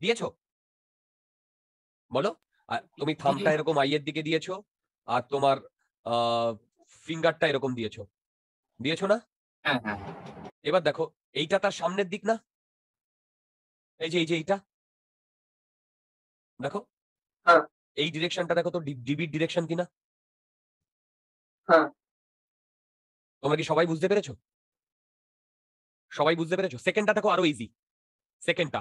দিয়েছো? বলো। আর তুমি থামটা এরকম আই এর দিকে দিয়েছো, আর তোমার ফিঙ্গারটা এরকম দিয়েছো না? হ্যাঁ হ্যাঁ এবার দেখো, এইটা তার সামনের দিক না? এই যে এইটা দেখো, হ্যাঁ। এই ডিরেকশনটা দেখো তো, ডিবির ডিরেকশন কিনা? হ্যাঁ। তোমরা কি সবাই বুঝতে পেরেছো? সেকেন্ডটা দেখো, আরো ইজি। সেকেন্ডটা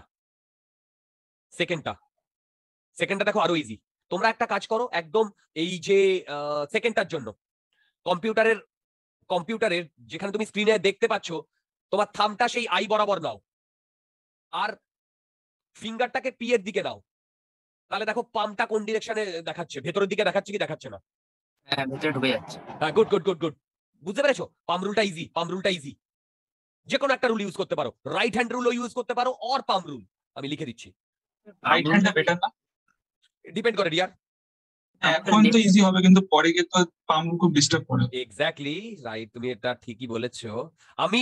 দেখো, আরো ইজি। তোমরা একটা কাজ করো, একদম এই যে সেকেন্ডটার জন্য কম্পিউটারের যেখানে তুমি স্ক্রিনে দেখতে পাচ্ছ, তোমার থামটা সেই আই বরাবর নাও, আর ফিঙ্গারটাকে পি এর দিকে নাও। তাহলে দেখো পামটা কোন ডিরেকশনে দেখাচ্ছে, ভেতরের দিকে দেখাচ্ছে কি দেখাচ্ছে না? হ্যাঁ, ভিতরে ঢুকে যাচ্ছে। হ্যাঁ, গুড। বুঝতে পেরেছো? পাম রুলটা ইজি। যে কোনো একটা রুল ইউজ করতে পারো, রাইট হ্যান্ড রুলও ইউজ করতে পারো, অর পাম রুল। আমি লিখে দিচ্ছি, রাইট হ্যান্ডে বেটার না? ডিপেন্ড করে ডিয়ার। এখন তো ইজি হবে, কিন্তু পরে গিয়ে তো পাম খুব ডিস্টার্ব করে। এক্স্যাক্টলি রাইট, তুমি এটা ঠিকই বলেছো। আমি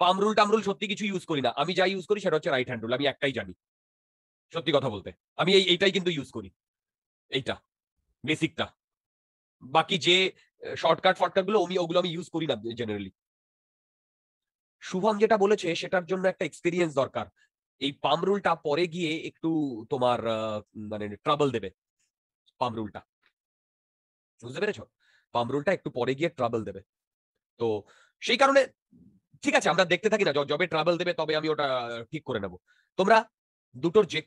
পাম রুল টাম রুল সত্যি কিছু ইউজ করি না। আমি যা ইউজ করি সেটা হচ্ছে রাইট হ্যান্ড রুল। আমি একটাই জানি, সত্যি কথা বলতে। আমি এইটাই কিন্তু ইউজ করি, এইটা বেসিকটা। বাকি যে শর্টকাট গুলো ওগুলো আমি ইউজ করি না জেনারেলি। শুভম যেটা বলেছে, সেটার জন্য একটা এক্সপিরিয়েন্স দরকার। এই পাম রুলটা পরে গিয়ে একটু তোমার মানে ট্রাবল দেবে। পাম রুলটা, বুঝতে পেরেছো? পাম রুলটা একটু পরে গিয়ে ট্রাবল দেবে। তো সেই কারণে ঠিক আছে, আমরা দেখতে থাকি না, যবে ট্রাবল দেবে তবে আমি ওটা ঠিক করে নেব। তোমরা দুটোর যে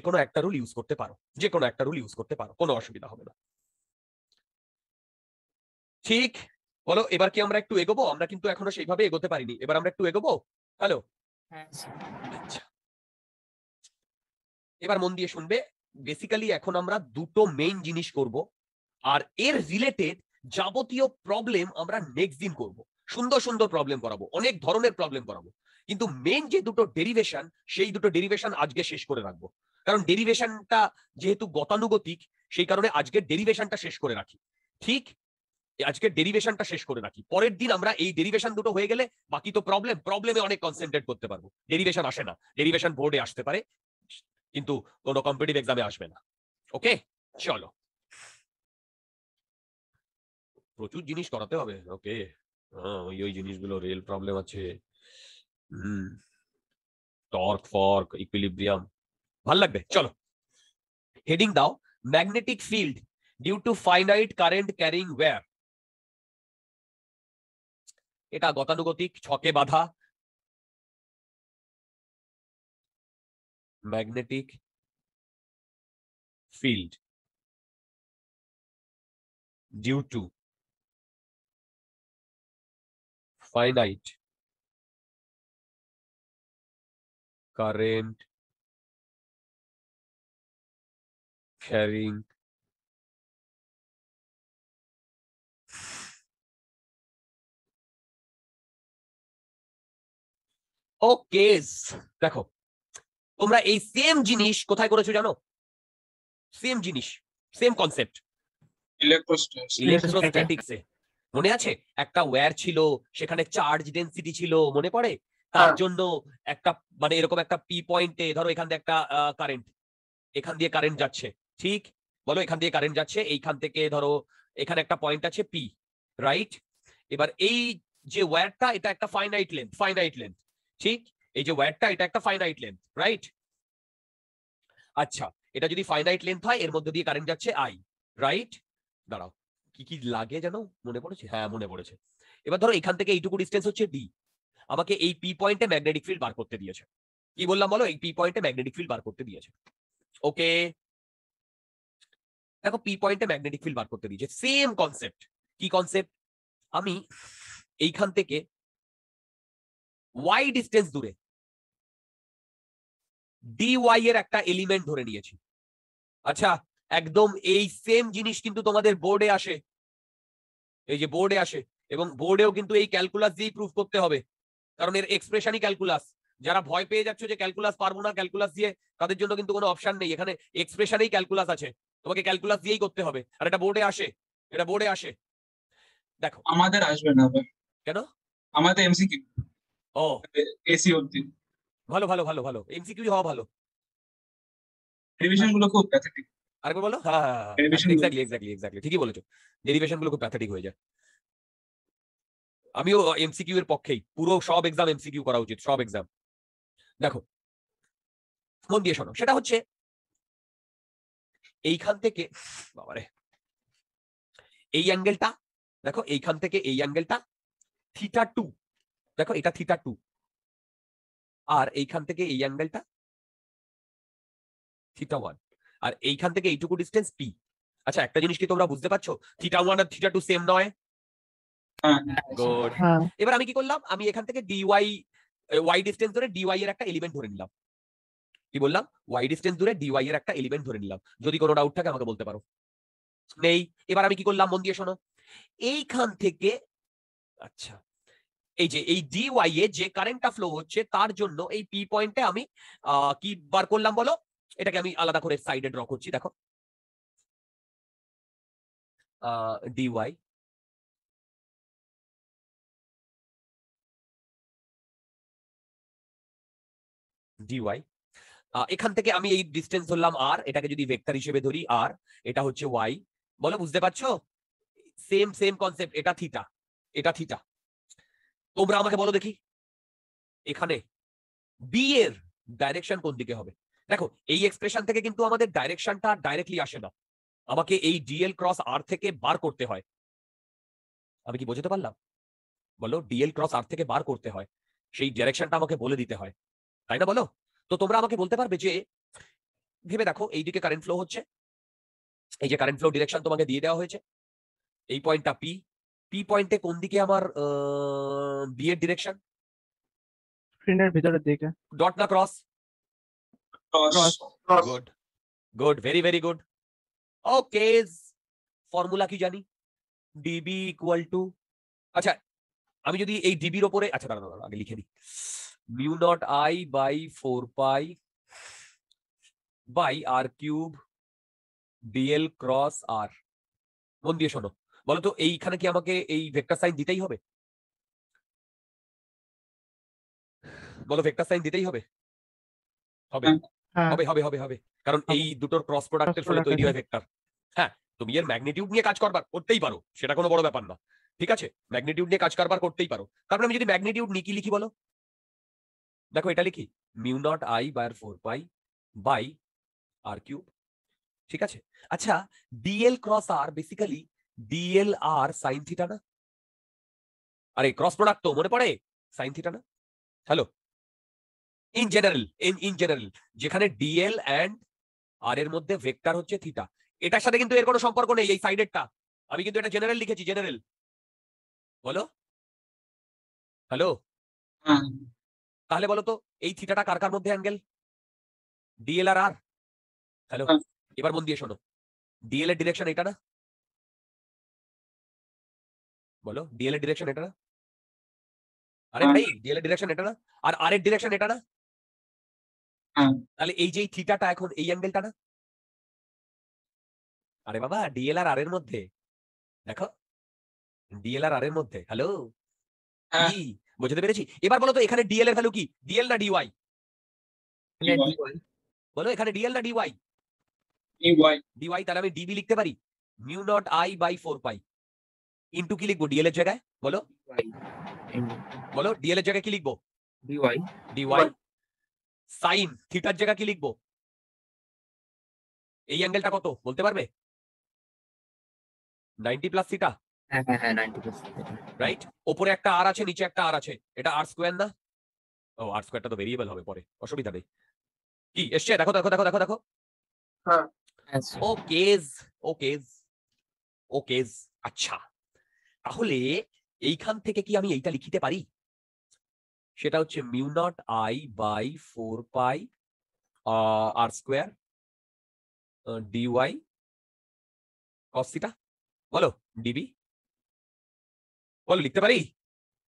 কোনো একটা রুল ইউজ করতে পারো, কোনো অসুবিধা হবে না। ঠিক, বলো এবার কি আমরা একটু এগোবো? আমরা কিন্তু এখনো সেইভাবে এগোতে পারিনি, এবার আমরা একটু এগোবো। হ্যালো, হ্যাঁ স্যার। আচ্ছা, এবার মন দিয়ে শুনবে। বেসিক্যালি এখন আমরা দুটো মেইন জিনিস করব, আর এর রিলেটেড যাবতীয় প্রবলেম আমরা নেক্সট দিন করব। সুন্দর প্রবলেম করাবো, অনেক ধরনের প্রবলেম করাবো, কিন্তু মেইন যে দুটো ডেরিভেশন, সেই দুটো ডেরিভেশন আজকে শেষ করে রাখবো। কারণ ডেরিভেশনটা যেহেতু গতানুগতিক, সেই কারণে আজকের ডেরিভেশনটা শেষ করে রাখি। ঠিক, আজকের ডেরিভেশনটা শেষ করে রাখি, পরের দিন আমরা এই ডেরিভেশন দুটো হয়ে গেলে বাকি তো প্রবলেমে অনেক কনসেন্ট্রেট করতে পারবো। ডেরিভেশন আসে না, ডেরিভেশন বোর্ডে আসতে পারে কিন্তু কোনো কম্পিটিটিভ এক্সামে আসবে না। ওকে, চলো, প্রচুর জিনিস করাতে হবে। ওকে, ওই জিনিসগুলো রিয়েল প্রবলেম আছে। টর্ক, ফর্ক, ইকুইলিব্রিয়াম, ভাল লাগবে। চলো, হেডিং দাও, magnetic field due to finite current carrying wire. এটা গতানুগতিক, ছকে বাঁধা। Magnetic field due to finite current carrying okay. দেখো, তোমরা এই সেম জিনিস কোথায় করেছো জানো? সেম জিনিস, সেম কনসেপ্ট, ইলেকট্রোস্ট্যাটিক্সে। মনে আছে, একটা ওয়্যার ছিল, সেখানে চার্জ ডেনসিটি ছিল, মনে পড়ে? তার জন্য একটা মানে এরকম একটা পি পয়েন্টে, ধরো এখান দিয়ে একটা কারেন্ট, এখান দিয়ে কারেন্ট যাচ্ছে, ঠিক বলো, এখান দিয়ে কারেন্ট যাচ্ছে, এইখান থেকে ধরো এখানে একটা পয়েন্ট আছে পি, রাইট? এবার এই যে ওয়্যারটা, এটা একটা ফাইনাইট লেন্থ, ঠিক? এই যে ওয়্যারটা, এটা একটা ফাইনাইট লেন্থ, রাইট? আচ্ছা, এটা যদি ফাইনাইট লেন্থ হয়, এর মধ্যে দিয়ে কারেন্ট যাচ্ছে আই, রাইট? দাঁড়াও, কি কি লাগে যেন, মনে পড়েছে? হ্যাঁ, মনে পড়েছে। এবার ধরো এখান থেকে এইটুকু ডিস্টেন্স হচ্ছে ডি, আমাকে এই পি পয়েন্টে ম্যাগনেটিক ফিল্ড বার করতে দিয়েছে। কি বললাম বলো? এই পি পয়েন্টে ম্যাগনেটিক ফিল্ড বার করতে দিয়েছে। ওকে, দেখো, পি পয়েন্টে ম্যাগনেটিক ফিল্ড বার করতে দিয়েছে। Same concept. কি কনসেপ্ট? আমি এইখান থেকে ওয়াই ডিস্টেন্স দূরে ডিওয়াই এর একটা এলিমেন্ট ধরে নিয়েছি। আচ্ছা, একদম এই সেম জিনিস কিন্তু তোমাদের বোর্ডে আসে, এই যে বোর্ডে আসে, এবং বোর্ডেও কিন্তু এই ক্যালকুলাস দিয়েই প্রুফ করতে হবে, কারণ এর এক্সপ্রেশনই ক্যালকুলাস। যারা ভয় পেয়ে যাচ্ছে যে ক্যালকুলাস পারবো না, ক্যালকুলাস দিয়ে, তাদের জন্য কিন্তু কোনো অপশন নেই, এখানে এক্সপ্রেশনেই ক্যালকুলাস আছে, তোমাকে ক্যালকুলাস দিয়েই করতে হবে। আর এটা বোর্ডে আসে, এটা বোর্ডে আসে। দেখো, আমাদের আসবে না আবার। কেন? আমাদের এমসিকিউ, ও, এসি অবধি। ভালো ভালো ভালো ভালো, এমসিকিউ হওয়া ভালো। রিভিশন গুলো খুব প্যাথেটিক। আরেকবার বলো। হ্যাঁ, Derivation গুলো। এক্স্যাক্টলি ঠিকই বলেছো, ডেরিভেশন গুলো খুব প্যাথেটিক হয়ে যায়। আমিও এমসিকিউ এর পক্ষেই, পুরো সব এক্সাম এমসিকিউ করা উচিত, সব এক্সাম। দেখো, মন দিয়ে শোনো, সেটা হচ্ছে এইখান থেকে, বাবারে, এই অ্যাঙ্গেলটা দেখো, এইখান থেকে এই অ্যাঙ্গেলটা θ2, দেখো এটা θ2, আর এইখান থেকে এই অ্যাঙ্গেলটা θ1, আর এইখান থেকে এইটুকু ডিস্টেন্স পি। আচ্ছা, একটা জিনিস কি তোমরা বুঝতে পারছো? θ1 আর θ2 সেম নয়? গুড। হ্যাঁ, এবার আমি কি করলাম? আমি এখান থেকে ডিওয়াই, ওয়াই ডিস্টেন্স ধরে ডিওয়াই এর একটা এলিমেন্ট ধরে নিলাম। কি বললাম? ওয়াই ডিস্টেন্স ধরে ডিওয়াই এর একটা এলিমেন্ট ধরে নিলাম। যদি কোনো ডাউট থাকে আমাকে বলতে পারো। নেই? এবার আমি কি করলাম? মন দিয়ে শোনো, এইখান থেকে, আচ্ছা, এই যে এই ডিওয়াই এ যে কারেন্টটা ফ্লো হচ্ছে, তার জন্য এই পি পয়েন্টে আমি কি বার করলাম বলো? এটাকে আমি আলাদা করে সাইডে ড্র করছি, দেখো, ডিওয়াই ডিওয়াই, এখান থেকে আমি এই ডিস্টেন্স ধরলাম আর, এটাকে যদি ভেক্টর হিসেবে ধরি আর, এটা হচ্ছে ওয়াই। বলো, বুঝতে পারছো? Same same concept. এটা থিটা, এটা থিটা। তোমরা আমাকে বলো দেখি, এখানে বি এর ডাইরেকশন কোন দিকে হবে? দেখো, এই এক্সপ্রেশন থেকে কিন্তু আমাদের ডাইরেকশনটা ডাইরেক্টলি আসে না, আমাকে এই ডিএল ক্রস আর থেকে বার করতে হয়। আমি কি বোঝাতে পারলাম? বলো, ডিএল ক্রস আর থেকে বার করতে হয়, সেই ডাইরেকশনটা আমাকে বলে দিতে হয়, তাই না? বলো তো, তোমরা আমাকে বলতে পারবে যে, ভেবে দেখো, এইদিকে কারেন্ট ফ্লো হচ্ছে, এই যে কারেন্ট ফ্লো ডিরেকশন তোমাকে দিয়ে দেওয়া হয়েছে, এই পয়েন্টটা পি, পি পয়েন্টে কোন দিকে আমার বি এর ডিরেকশন? স্ক্রিনের ভিতরের দিকে। ডট না cross? Cross. Good, good, very very good. Okay, formula কি জানি? ডিবি ইকুয়াল টু, আচ্ছা, আমি যদি এই ডিবির ওপরে, আচ্ছা দাঁড়া আগে লিখে দিই, mu naught I by 4 pi by R cube d l cross R. মন দিয়ে শোনো, বলো তো এইখানে কি আমাকে এই ভেক্টর সাইন দিতেই হবে? বলো ভেক্টর সাইন দিতেই হবে? হবে হ্যাঁ হবে হবে হবে হবে কারণ হবে। এই দুটোর ক্রস প্রোডাক্টের ফলে product তৈরি আছে। হয় ভেক্টর। হ্যাঁ, তুমি এর ম্যাগনিটিউড নিয়ে কাজ করতেই পারো, সেটা কোনো বড় ব্যাপার না। ঠিক আছে, ম্যাগনিটিউড নিয়ে কাজ করতেই পারো। তারপরে আমি যদি ম্যাগনিটিউড নিই, কি লিখি বলো? দেখো এটা লিখি mu naught I by 4 pi by R cube. ঠিক আছে, আচ্ছা d l cross r basically d l আর সাইন থিটা না? আরে ক্রস প্রোডাক্ট তো মনে পড়ে সাইন থিটা না? হ্যালো, ইন জেনারেল যেখানে ডিএল এন্ড আর এর মধ্যে ভেক্টর হচ্ছে থিটা, এটার সাথে কিন্তু এর কোনো সম্পর্ক নেই এই সাইডেরটা। আমি কিন্তু এটা জেনারেল লিখেছি, জেনারেল। বলো হ্যালো, হ্যাঁ তাহলে বলো তো এই থিটাটা কার কার মধ্যে অ্যাঙ্গেল? ডিএল আর আর। হ্যালো, হ্যাঁ। এবার মন দিয়ে শোনো, ডিএল এর ডিরেকশন এটা না? বলো ডিএল এর ডিরেকশন এটা না? আরে হ্যাঁ। ভাই ডিএল এর ডিরেকশন এটা না? আর আর এর ডিরেকশন এটা না? হ্যাঁ। তাহলে এই যে থিটাটা এখন এই অ্যাঙ্গেলটা না? আরে বাবা ডিএল আর আর এর মধ্যে, দেখো ডিএল আর আর এর মধ্যে। হ্যালো, হ্যাঁ। কি বুঝতে পেরেছি? এবার বলো তো এখানে ডিএল এর ভ্যালু কি, ডিএল না ডিওয়াই? এখানে dy dy বলো এখানে ডিএল না ডিওয়াই? dy ডিওয়াই, তাহলে আমি ডিবি লিখতে পারি mu naught I by 4 pi into কি লিখবো ডিএল এর জায়গায়? বলো বলো ডিএল এর জায়গায় কি লিখবো? dy dy. সাইন থিটার জায়গায় কি লিখবো? এই অ্যাঙ্গেলটা কত বলতে পারবে? 90 প্লাস থিটা, হ্যাঁ হ্যাঁ হ্যাঁ 90%। রাইট? ওপরে একটা আর আছে, নিচে একটা আর আছে, এটা আর স্কোয়ার না? ও আর স্কোয়ারটা তো ভেরিয়েবল হবে পরে, অসুবিধা নেই। কি এসছে? দেখো দেখো দেখো দেখো দেখো। হ্যাঁ ওকেজ ওকেজ ওকেজ। আচ্ছা, তাহলে এইখান থেকে কি আমি এইটা লিখিতে পারি? সেটা হচ্ছে mu naught I by 4 pi r square d y cos theta. বলো ডিবি, বলো লিখতে পারি?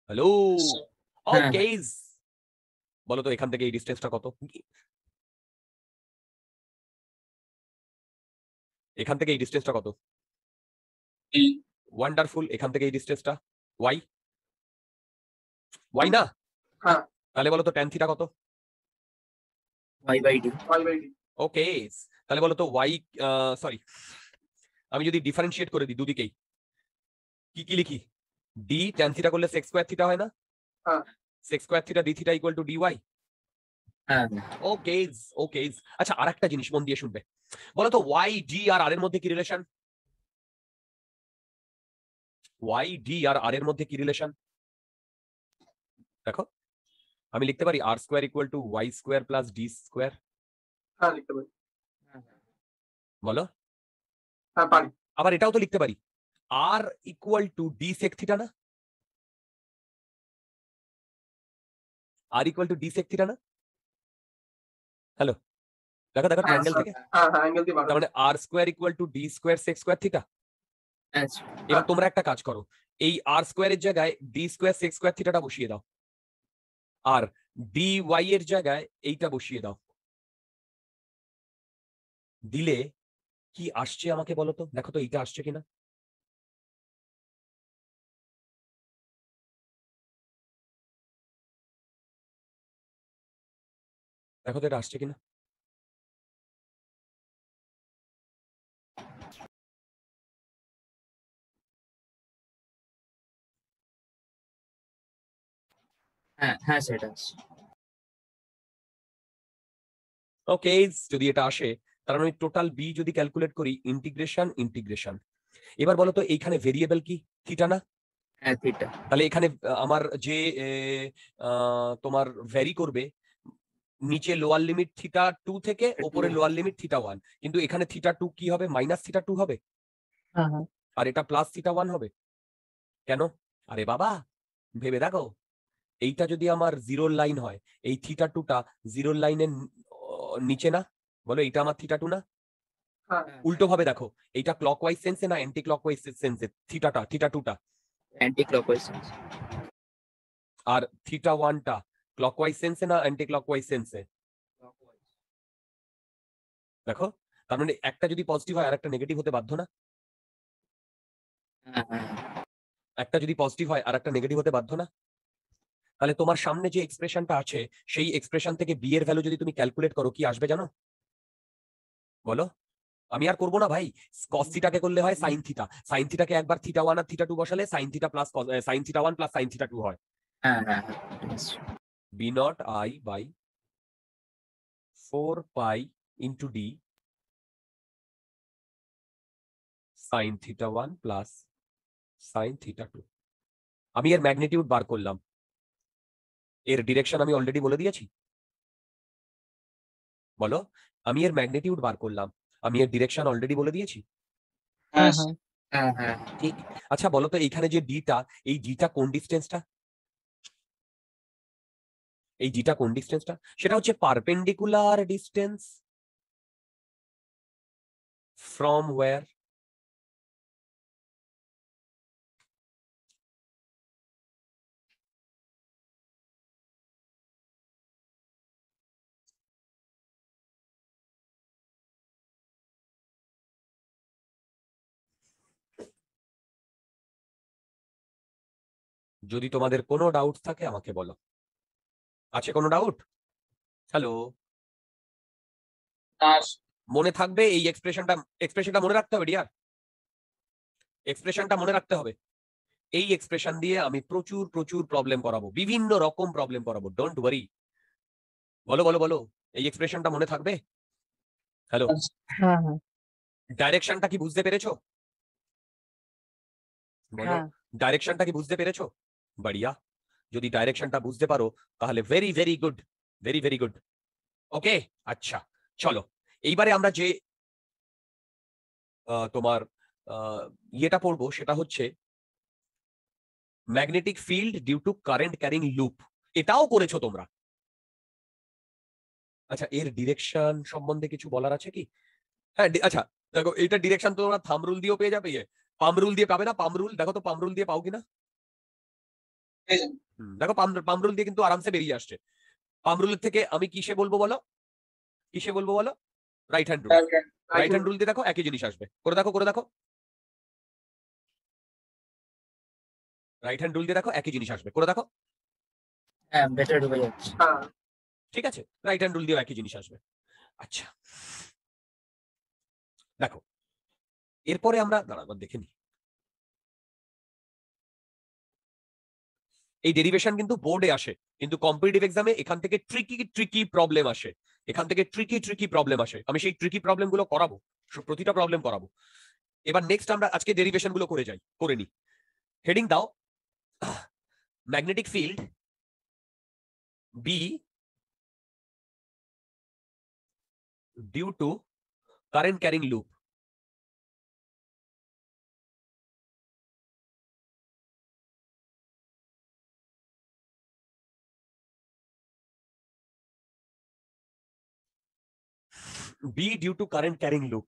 হ্যালো, হ্যাঁ। ওকেজ। বলো তো এখান থেকে এই ডিস্টেন্সটা কত? এখান থেকে এই ডিস্টেন্সটা কত? এই ওয়ান্ডারফুল। এখান থেকে এই ডিস্টেন্সটা ওয়াই, ওয়াই না? হ্যাঁ। তাহলে বলো তো ট্যান থিটা কত? y বাই d ওকে, তাহলে বলো তো ওয়াই, সরি, আমি যদি ডিফারেন্সিয়েট করে দিই দুদিকেই, কি কি লিখি? ডি ট্যান থিটা করলে সেক স্কয়ার থিটা হয় না? হ্যাঁ। Sec square theta d theta equal to d y. হ্যাঁ ওকেজ ওকেজ। আচ্ছা আরেকটা জিনিস মন দিয়ে শুনবে, বলো তো ওয়াই ডি আর আর এর মধ্যে কি রিলেশন? ওয়াই ডি আর আর এর মধ্যে কি রিলেশন? দেখো আমি লিখতে পারি R square equal to y square plus d square. হ্যাঁ লিখতে পারি। বলো, হ্যাঁ পারি। আবার এটাও তো লিখতে পারি R equal to d sec theta না? R equal to d sec theta না? হ্যালো, দেখো দেখো হ্যাঁ, অ্যাঙ্গেল থেকে, হ্যাঁ হ্যাঁ অ্যাঙ্গেল দিয়ে তার মানে R square equal to d square sec square theta. আচ্ছা এবার তোমরা একটা কাজ করো, এই আর স্কোয়ারের জায়গায় ডি স্কোয়ার সেক স্কোয়ার থিটাটা বসিয়ে দাও, আর ডি ওয়াই এর জায়গায় এইটা বসিয়ে দাও। দিলে কি আসছে আমাকে বলো তো, দেখো তো এইটা আসছে কিনা? দেখো তো এটা আসছে কিনা? হ্যাঁ হ্যাঁ সেটা আছে। ওকে, যদি এটা আসে তার মানে টোটাল বি যদি ক্যালকুলেট করি ইন্টিগ্রেশন ইন্টিগ্রেশন। এবার বলো তো এইখানে ভেরিয়েবল কি থিটা না? হ্যাঁ থিটা তাহলে এখানে আমার যে তোমার ভ্যারি করবে নিচে লোয়ার লিমিট থিটা 2 থেকে উপরে লোয়ার লিমিট থিটা 1, কিন্তু এখানে থিটা 2 কি হবে? মাইনাস থিটা 2 হবে, হ্যাঁ হ্যাঁ আর এটা প্লাস থিটা 1 হবে। কেন? আরে বাবা ভেবে দেখো, এইটা যদি আমার জিরোর লাইন হয়, এই থিটা 2টা জিরোর লাইনের নিচে না? বলো এইটা আমার থিটা 2 না? উল্টো ভাবে দেখো, এইটা ক্লকওয়াইজ সেন্সে না অ্যান্টি ক্লকওয়াইজ সেন্সে? থিটা 2টা অ্যান্টি ক্লকওয়াইজ আর থিটা 1টা ক্লকওয়াইজ সেন্সে না অ্যান্টি ক্লকওয়াইজ সেন্সে? দেখো, তার মানে একটা যদি পজিটিভ হয় আর একটা নেগেটিভ হতে বাধ্য না? হ্যাঁ হ্যাঁ একটা যদি পজিটিভ হয় আর একটা নেগেটিভ হতে বাধ্য না? তাহলে তোমার সামনে যে এক্সপ্রেশনটা আছে সেই এক্সপ্রেশন থেকে বি এর ভ্যালু যদি তুমি ক্যালকুলেট করো কি আসবে জানো? বলো। আমি আর করবো না ভাই। কস থিটাকে করলে হয় সাইন থিটা, সাইন থিটাকে একবার থিটা 1 আর থিটা 2 বসালে sine theta plus sine theta 1 plus sine theta 2 হয়। হ্যাঁ হ্যাঁ হ্যাঁ নিশ্চয়ই। B naught I by 4 pi into d sine theta 1 plus sine theta 2। আমি এর ম্যাগনিটিউড বার করলাম, এর ডিরেকশন আমি অলরেডি বলে দিয়েছি। বলো, আমি এর ম্যাগনিটিউড বার করলাম, আমি এর ডিরেকশন অলরেডি বলে দিয়েছি। হ্যাঁ হ্যাঁ হ্যাঁ হ্যাঁ ঠিক। আচ্ছা বলো তো এইখানে যে ডিটা, এই ডিটা কোন ডিস্টেন্সটা? এই ডিটা কোন ডিস্টেন্সটা? সেটা হচ্ছে পারপেন্ডিকুলার ডিস্টেন্স ফ্রম ওয়্যার? যদি তোমাদের কোনো ডাউট থাকে আমাকে বলো। আছে কোনো ডাউট? হ্যালো, আর মনে থাকবে এই এক্সপ্রেশনটা মনে রাখতে হবে ডিয়ার, এক্সপ্রেশনটা মনে রাখতে হবে। এই এক্সপ্রেশন দিয়ে আমি প্রচুর প্রচুর প্রবলেম করাবো, বিভিন্ন রকম প্রবলেম করাবো, ডোন্ট ওয়ারি। বলো বলো বলো, এই এক্সপ্রেশনটা মনে থাকবে? হ্যালো, হ্যাঁ হ্যাঁ ডাইরেকশনটা কি বুঝতে পেরেছো? বলো, হ্যাঁ ডাইরেকশনটা কি বুঝতে পেরেছো? বাড়িয়া। যদি ডাইরেকশনটা বুঝতে পারো তাহলে very very good, very very good. Okay, আচ্ছা চলো এইবারে আমরা যে তোমার ইয়েটা পড়বো সেটা হচ্ছে magnetic field due to current carrying loop. এটাও করেছো তোমরা। আচ্ছা, এর ডিরেকশন সম্বন্ধে কিছু বলার আছে কি? হ্যাঁ, আচ্ছা দেখো, এটা ডিরেকশন তোমরা থাম্ব রুল দিয়েও পেয়ে যাবে, পাম রুল দিয়ে পাবে না? পাম রুল দেখো তো, পাম রুল দিয়ে পাও কিনা? দেখো, পাম রুল দিয়ে কিন্তু আরামসে বেরিয়ে আসছে। পাম রুলের থেকে আমি কিসে বলবো বলো, কিসে বলবো বলো? Right hand rule. Right hand rule দিয়ে দেখো একই জিনিস আসবে, করে দেখো করে দেখো। রাইট হ্যান্ড রুল দিয়ে দেখো একই জিনিস আসবে, করে দেখো। হ্যাঁ বেটার ঢুকে যাচ্ছে। ঠিক আছে, রাইট হ্যান্ড রুল দিয়েও একই জিনিস আসবে। আচ্ছা দেখো, এরপরে আমরা দাঁড়াবার দেখে নিই। এই ডেরিভেশন কিন্তু বোর্ডে আসে, কিন্তু কম্পিটিটিভ এক্সামে এখান থেকে ট্রিকি ট্রিকি প্রবলেম আসে, এখান থেকে ট্রিকি ট্রিকি প্রবলেম আসে। আমি সেই ট্রিকি প্রবলেম গুলো করাবো, প্রতিটা প্রবলেম করাবো। এবার নেক্সট আমরা আজকে ডেরিভেশন গুলো করে নি। হেডিং দাও, magnetic field B due to current carrying loop. B due to current carrying loop.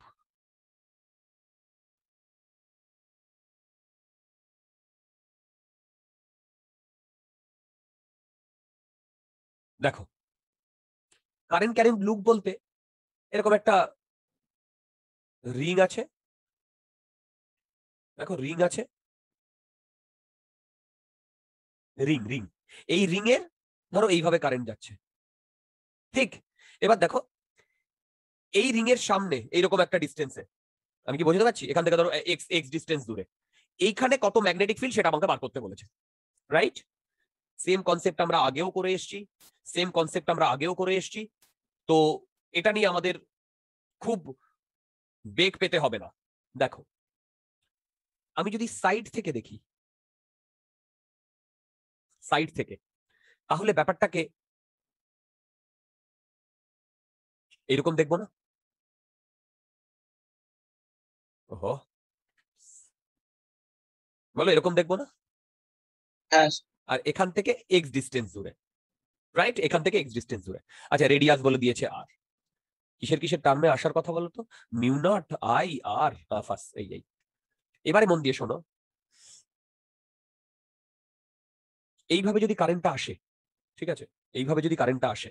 দেখো, কারেন্ট ক্যারিং লুপ বলতে এরকম একটা রিং আছে, দেখো রিং আছে, রিং রিং, এই রিং এর ধরো এইভাবে কারেন্ট যাচ্ছে, ঠিক? এবার দেখো, এই রিং এর সামনে এইরকম একটা ডিস্টেন্সে, আমি কি বোঝাতে পারছি? এখান থেকে ধরো এক্স এক্স ডিস্টেন্স দূরে এইখানে কত ম্যাগনেটিক ফিল্ড সেটা আমাকে বার করতে বলেছে, রাইট? সেম কনসেপ্ট আমরা আগেও করে এসেছি, সেম কনসেপ্ট আমরা আগেও করে এসেছি। তো এটা নিয়ে আমাদের খুব বেগ পেতে হবে না। দেখো, আমি যদি সাইড থেকে দেখি, সাইড থেকে, তাহলে ব্যাপারটাকে এরকম দেখবো না? ওহো, বলো এরকম দেখবো না? হ্যাঁ আর এখান থেকে এক্স ডিস্টেন্স দূরে, রাইট? এখান থেকে এক্স ডিস্টেন্স দূরে। আচ্ছা, রেডিয়াস বলে দিয়েছে আর। কিসের কিসের টার্মে আসার কথা বলো তো? Mu naught I r first, এই এবারে মন দিয়ে শোনো, এইভাবে যদি কারেন্টটা আসে, ঠিক আছে, এইভাবে যদি কারেন্টটা আসে,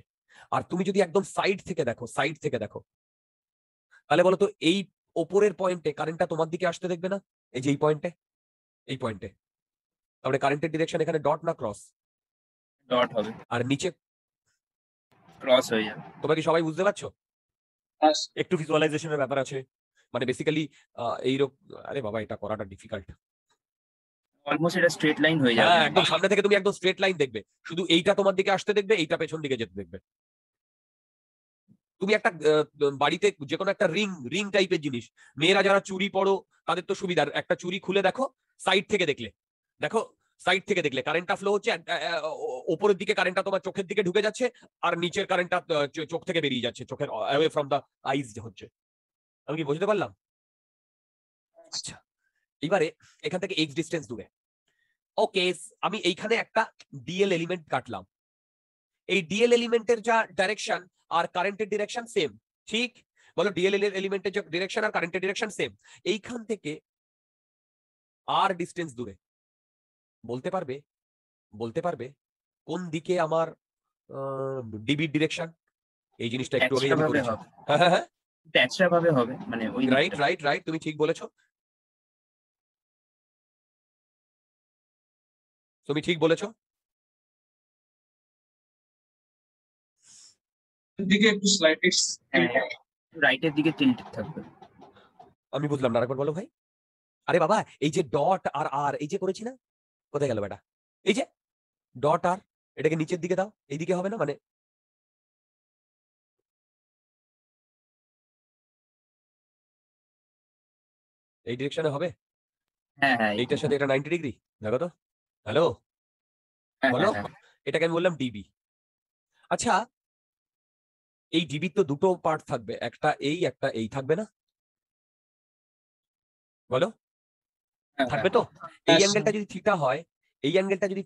আর তুমি যদি একদম সাইড থেকে দেখো, সাইড থেকে দেখো, তাহলে বলো তো এই ওপরের পয়েন্টে কারেন্টটা তোমার দিকে আসতে দেখবে না? এই যে এই পয়েন্টে তাহলে কারেন্টের ডিরেকশন এখানে ডট না ক্রস? ডট হবে, আর নিচে ক্রস হয়ে যাবে। তোমরা কি সবাই বুঝতে পারছো? হ্যাঁ, একটু ভিজুয়ালাইজেশনের ব্যাপার আছে, মানে বেসিক্যালি এইরকম। আরে বাবা, এটা করাটা ডিফিকাল্ট। অলমোস্ট এটা স্ট্রেট লাইন হয়ে যাবে। হ্যাঁ, একদম সামনে থেকে তুমি একদম স্ট্রেট লাইন দেখবে, শুধু এইটা তোমার দিকে আসতে দেখবে, এইটা পেছন দিকে যেতে দেখবে। তুমি একটা বাড়িতে যে কোনো একটা রিং টাইপের জিনিস, মেয়েরা যারা চুড়ি পরো তাদের তো সুবিধার, একটা চুড়ি খুলে দেখো, সাইড থেকে দেখলে কারেন্টটা ফ্লো হচ্ছে, ওপরের দিকে কারেন্টটা তোমার চোখের দিকে ঢুকে যাচ্ছে, আর নিচের কারেন্টটা চোখ থেকে বেরিয়ে যাচ্ছে, চোখের অ্যাওয়ে ফ্রম দা আইজ হচ্ছে। আমি কি বুঝতে পারলাম? আচ্ছা, এবারে এখান থেকে এক্স ডিস্টেন্স দূরে। ওকে, আমি এইখানে একটা ডিএল এলিমেন্ট কাটলাম। এই ডিএল এলিমেন্টের যা ডাইরেকশন আর কারেন্টের ডিরেকশন সেম, ঠিক? বলো ডিএল এলিমেন্টের যে ডিরেকশন আর কারেন্টের ডিরেকশন সেম। এইখান থেকে আর ডিস্টেন্স দূরে বলতে পারবে কোন দিকে আমার ডিবি ডিরেকশন? এই জিনিসটা একটু আগেই আমি করেছি। হ্যাঁ, ট্যাচরা ভাবে হবে, মানে ওই রাইট, তুমি ঠিক বলেছো। দিকে একটু স্লাইডলি রাইটের দিকে টিল্ট থাকবে। আমি বুঝলাম না, আরেকবার বলো ভাই। আরে বাবা, এই যে ডট আর আর এই যে করেছি না, কোথায় গেল বেটা? এই যে ডট আর, এটাকে নিচের দিকে দাও, এইদিকে হবে না? মানে এই ডিরেকশনে হবে? হ্যাঁ হ্যাঁ, এইটার সাথে এটা 90 ডিগ্রি। দেখো তো, হ্যালো, বলো। এটাকে আমি বললাম ডিবি। আচ্ছা, এই ডিবি তো দুটো পার্ট থাকবে, একটা এই থাকবে না? বলো, থাকবে তো? এই অ্যাঙ্গেলটা যদি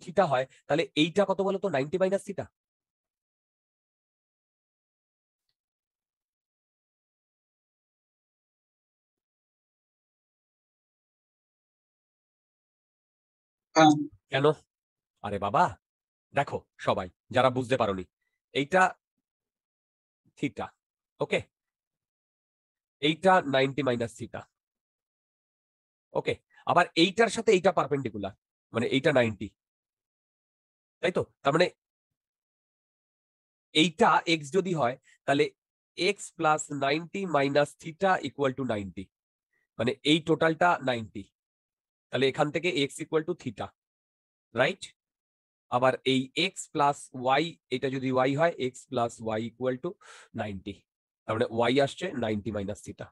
থিটা হয়, তাহলে এইটা কত বলো তো? 90 মাইনাস থিটা। কেন? আরে বাবা, দেখো সবাই যারা বুঝতে পারোনি, এইটা থিটা, ওকে, এইটা 90 মাইনাস থিটা, ওকে। আবার এইটার সাথে এইটা পারপেন্ডিকুলার, মানে এইটা 90, তাই তো? তার মানে এইটা এক্স যদি হয়, তাহলে x plus 90 minus theta equal to 90, মানে এই টোটালটা 90। তাহলে এখান থেকে x equal to theta, right? আবার এই এক্স প্লাস ওয়াই, এটা যদি ওয়াই হয়, x plus y equal to 90, তার মানে ওয়াই আসছে 90 মাইনাস থিটা,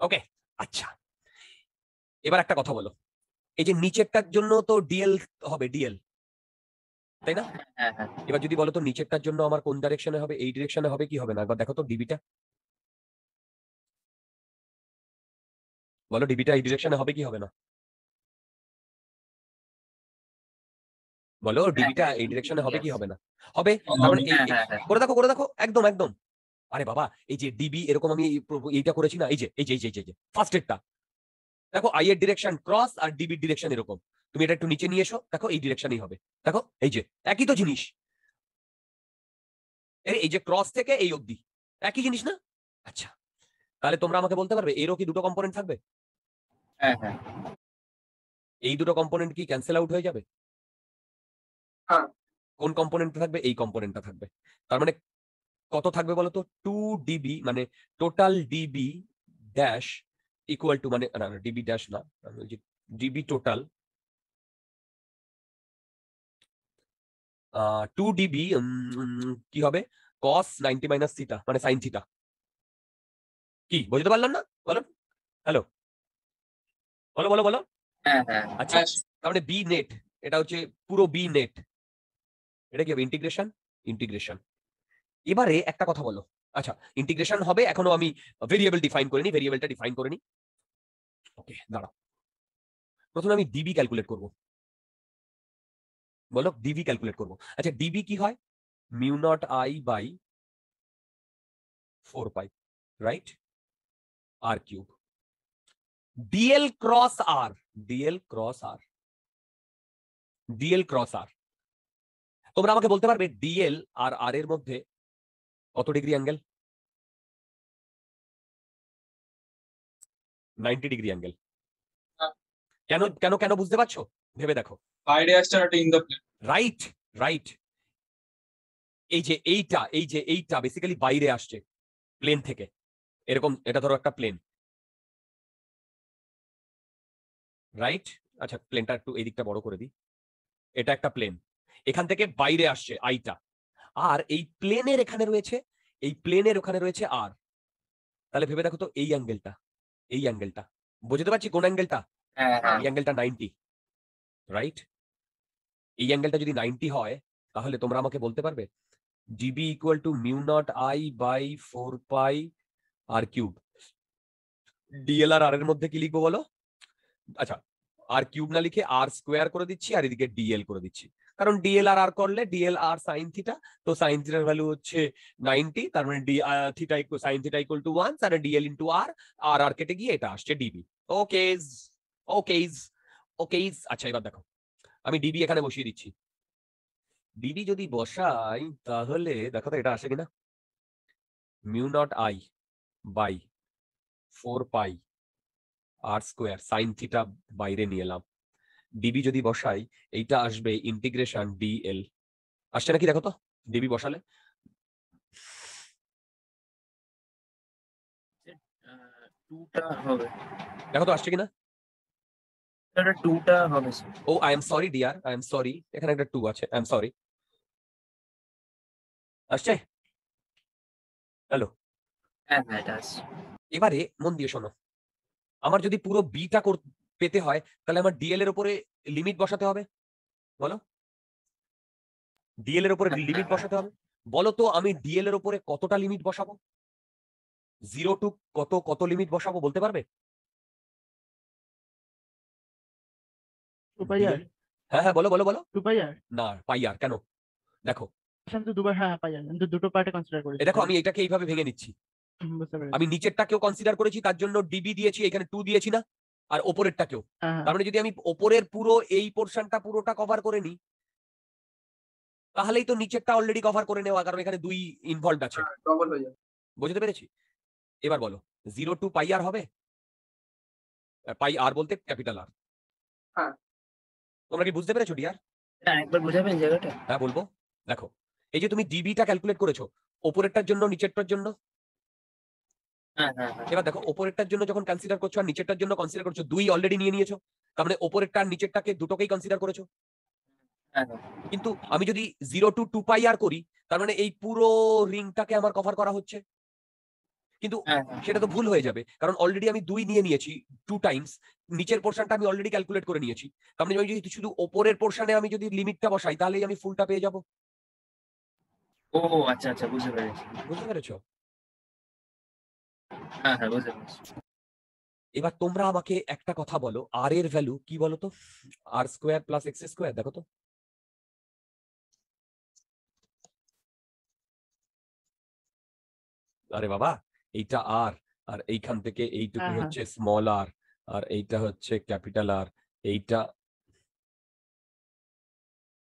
ওকে। আচ্ছা, এবার একটা কথা বলো, এই যে নিচেরটার জন্য তো ডিএল হবে, ডিএল, তাই না? হ্যাঁ হ্যাঁ, এবার যদি বলো তো নিচেরটার জন্য আমার কোন ডাইরেকশনে হবে, এই ডিরেকশনে হবে কি হবে না? একবার দেখো তো ডিবিটা, বলো ডিবিটা এই ডিরেকশনে হবে কি হবে না? বলো ডিবিটা এই ডিরেকশনে হবে কি হবে না? হবে। তার মানে করে দেখো একদম একদম। আরে বাবা, এই যে ডিবি এরকম আমি এইটা করেছি না, এই যে ফার্স্ট এরটা দেখো, আই এর ডিরেকশন ক্রস আর ডিবির ডিরেকশন এরকম। তুমি এটা একটু নিচে নিয়ে এসো, দেখো এই ডিরেকশনই হবে। দেখো এই যে একই তো জিনিস, এই যে ক্রস থেকে এই অবধি একই জিনিস না? আচ্ছা, তাহলে তোমরা আমাকে বলতে পারবে এরও কি দুটো কম্পোনেন্ট থাকবে? হ্যাঁ হ্যাঁ, এই দুটো কম্পোনেন্ট কি ক্যান্সেল আউট হয়ে যাবে? হ্যাঁ। কোন কম্পোনেন্টটা থাকবে? এই কম্পোনেন্টটা থাকবে। তার মানে কত থাকবে বলো তো? 2 ডিবি, মানে total DB dash equal to, মানে না ডিবি ড্যাশ না, ডিবি টোটাল 2 ডিবি কি হবে? cos 90 মাইনাস থিটা, মানে সাইন থিটা। কি বুঝতে পারলাম না? বলো, হ্যালো, বলো। হ্যাঁ হ্যাঁ, আচ্ছা, তার মানে বি নেট, এটা হচ্ছে পুরো বি নেট, এটা কি হবে? ইন্টিগ্রেশন। এবারে একটা কথা বলো, আচ্ছা ইন্টিগ্রেশন হবে, এখনো আমি ভেরিয়েবলটা ডিফাইন করিনি। ওকে, দাঁড়াও, প্রথমে আমি ডিবি ক্যালকুলেট করব। বলো ডিবি ক্যালকুলেট করব। আচ্ছা, ডিবি কি হয়? Mu naught I by 4 pi, right? R cube d l cross R, তোমরা আমাকে বলতে পারবে ডিএল আর আর এর মধ্যে কত ডিগ্রি অ্যাঙ্গেল? 90 degree angle. হ্যাঁ। কেন কেন কেন বুঝতে পারছো? ভেবে দেখো। বাইরে আসছে আর একটা in the plane. Right, right. এই যে এইটা বেসিক্যালি বাইরে আসছে প্লেন থেকে। এরকম, এটা ধরো একটা প্লেন, রাইট? আচ্ছা, প্লেনটা একটু এই দিকটা বড় করে দিই। এটা একটা প্লেন, এখান থেকে বাইরে আসছে আইটা, আর এই প্লেনের এখানে রয়েছে, এই প্লেনের ওখানে রয়েছে আর। তাহলে ভেবে দেখো তো, এই অ্যাঙ্গেলটা, এই অ্যাঙ্গেলটা বুঝতে পারছি কোন অ্যাঙ্গেলটা? হ্যাঁ হ্যাঁ এই অ্যাঙ্গেলটা 90, রাইট? এই অ্যাঙ্গেলটা যদি 90 হয়, তাহলে তোমরা আমাকে বলতে পারবে d B equal to mu naught I by 4 pi R cube. D l R এর মধ্যে কি লিখবো বলো? আচ্ছা, আর কিউব না লিখে আর স্কোয়ার করে দিচ্ছি, আর এদিকে ডিএল করে দিচ্ছি। কারণ ডিএল আর করলে ডিএল আর সাইন থিটা, তো সাইন থিটার ভ্যালু হচ্ছে 90, তার মানে d theta sine theta equal to 1, আর ডিএল ইনটু আর, আর কেটে গিয়ে এটা আসছে ডিবি। ওকেজ, ওকেজ, ওকেজ। আচ্ছা, এবার দেখো, আমি ডিবি এখানে বসিয়ে দিচ্ছি। ডিবি যদি বসাই, তাহলে দেখো তো এটা আসে কিনা। Mu naught I by 4 pi r square, sine theta বাইরে নিয়ে এলাম। ডিবি যদি বসাই, এইটা আসবে ইন্টিগ্রেশন ডিএল। আসছে নাকি দেখো তো ডিবি বসালে? টুটা হবে, দেখো তো আসছে কিনা। এটা টুটা হবে স্যার। ও, I am sorry dear, I am sorry, এখানে একটা 2 আছে, আই এম সরি। আসছে? হ্যালো? হ্যাঁ হ্যাঁ এটা আছে। এবারে মন দিয়ে শোনো, আমার যদি পুরো বিটা পেতে হয়, তাহলে আমার ডিএল এর উপরে লিমিট বসাতে হবে। বলো, ডিএল এর উপরে লিমিট বসাতে হবে। বলো তো, আমি ডিএল এর উপরে কতটা লিমিট বসাবো? 0 টু কত কত লিমিট বসাবো বলতে পারবে? 2 পাই আর। DL? হ্যাঁ হ্যাঁ, বলো বলো বলো। 2 পাই আর। না, পাই আর কেন? দেখো, আমি তো দুবার, হ্যাঁ পাই আর, আমি তো দুটো পার্টে কনসিডার করেছি। দেখো আমি এটাকে এইভাবে ভেঙে নিচ্ছি। বুঝতে পেরেছি। আমি নিচেরটাকেও কনসিডার করেছি, তার জন্য ডিবি দিয়েছি, এখানে 2 দিয়েছি না? আর ওপরেরটাকেও। হ্যাঁ হ্যাঁ। তার মানে যদি আমি ওপরের পুরো এই পোর্শনটা পুরোটা কভার করে নিই, তাহলেই তো নিচেরটা অলরেডি কভার করে নেওয়া, কারণ এখানে 2 ইনভলভ আছে। ডবল হয়ে যাবে। বুঝতে পেরেছি? এবার বলো, 0 টু পাই আর হবে? পাই আর বলতে ক্যাপিটাল আর। হ্যাঁ। তোমরা কি বুঝতে পেরেছো ডিয়ার? এটা আরেকবার বোঝাবেন জায়গাটা? হ্যাঁ বলবো। দেখো, এই যে তুমি ডিবিটা ক্যালকুলেট করেছো ওপরেরটার জন্য নিচেরটার জন্য, হ্যাঁ হ্যাঁ হ্যাঁ এবার দেখো ওপরেরটার জন্য যখন কনসিডার করছো আর নিচেরটার জন্য কনসিডার করছো, 2 অলরেডি নিয়ে নিয়েছো, তার মানে ওপরেরটা আর নিচেরটাকে দুটোকেই কনসিডার করেছো। হ্যাঁ হ্যাঁ। কিন্তু আমি যদি 0 টু 2 পাই আর করি, তার মানে এই পুরো রিংটাকে আমার কভার করা হচ্ছে। কিন্তু হ্যাঁ হ্যাঁ সেটা তো ভুল হয়ে যাবে, কারণ অলরেডি আমি 2 নিয়ে নিয়েছি 2 টাইমস, নিচের পোর্শনটা আমি অলরেডি ক্যালকুলেট করে নিয়েছি। তার মানে আমি যদি শুধু ওপরের পোর্শনে আমি যদি লিমিটটা বসাই, তাহলেই আমি ফুলটা পেয়ে যাব। ও আচ্ছা আচ্ছা বুঝতে পেরেছি। বুঝতে পেরেছো? হ্যাঁ হ্যাঁ বুঝতে পেরেছি। এবার তোমরা আমাকে একটা কথা বলো, আর এর ভ্যালু কি বলো তো? আর স্কোয়ার প্লাস এক্স স্কোয়ার, দেখো তো। আরে বাবা, এইটা আর, আর এইখান থেকে এইটুকু হ্যাঁ, হ্যাঁ। হচ্ছে স্মল আর, আর এইটা হচ্ছে ক্যাপিটাল আর, এইটা,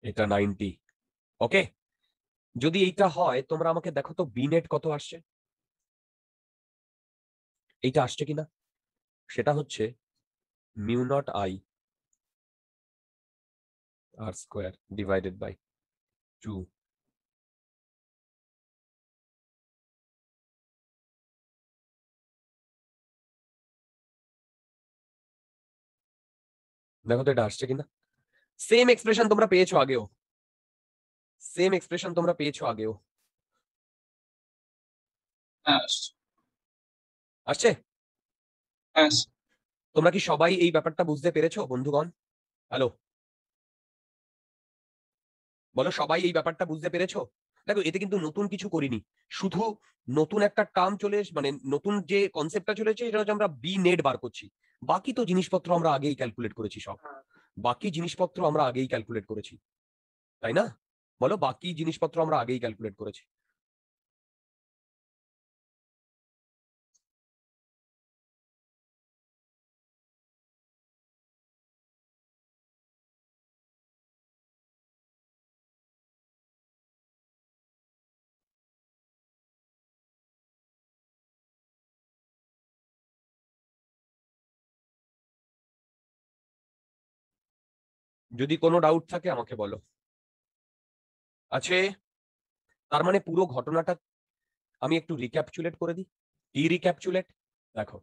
এটা 90। ওকে, যদি এইটা হয়, তোমরা আমাকে দেখো তো বি নেট কত আসছে, এইটা আসছে কিনা। সেটা হচ্ছে mu naught I r square divided by 2। দেখো তো এটা আসছে কিনা। সেম এক্সপ্রেশন তোমরা পেয়েছো আগেও, সেম এক্সপ্রেশন তোমরা পেয়েছো আগেও। হ্যাঁ আসছে? হ্যাঁ। তোমরা কি সবাই এই ব্যাপারটা বুঝতে পেরেছো বন্ধুগণ? হ্যালো, বলো, সবাই এই ব্যাপারটা বুঝতে পেরেছো? দেখো, এতে কিন্তু নতুন কিছু করিনি, শুধু নতুন একটা টার্ম চলে মানে নতুন যে কনসেপ্টটা চলেছে, সেটা হচ্ছে আমরা বি নেট বার করছি। বাকি তো জিনিসপত্র আমরা আগেই ক্যালকুলেট করেছি সব, বাকি জিনিসপত্র আমরা আগেই ক্যালকুলেট করেছি, তাই না? বলো, বাকি জিনিসপত্র আমরা আগেই ক্যালকুলেট করেছি। যদি কোনো ডাউট থাকে আমাকে বলো। আছে? তার মানে পুরো ঘটনাটা আমি একটু রিক্যাপচুলেট করে দিই। কি রিক্যাপচুলেট? দেখো,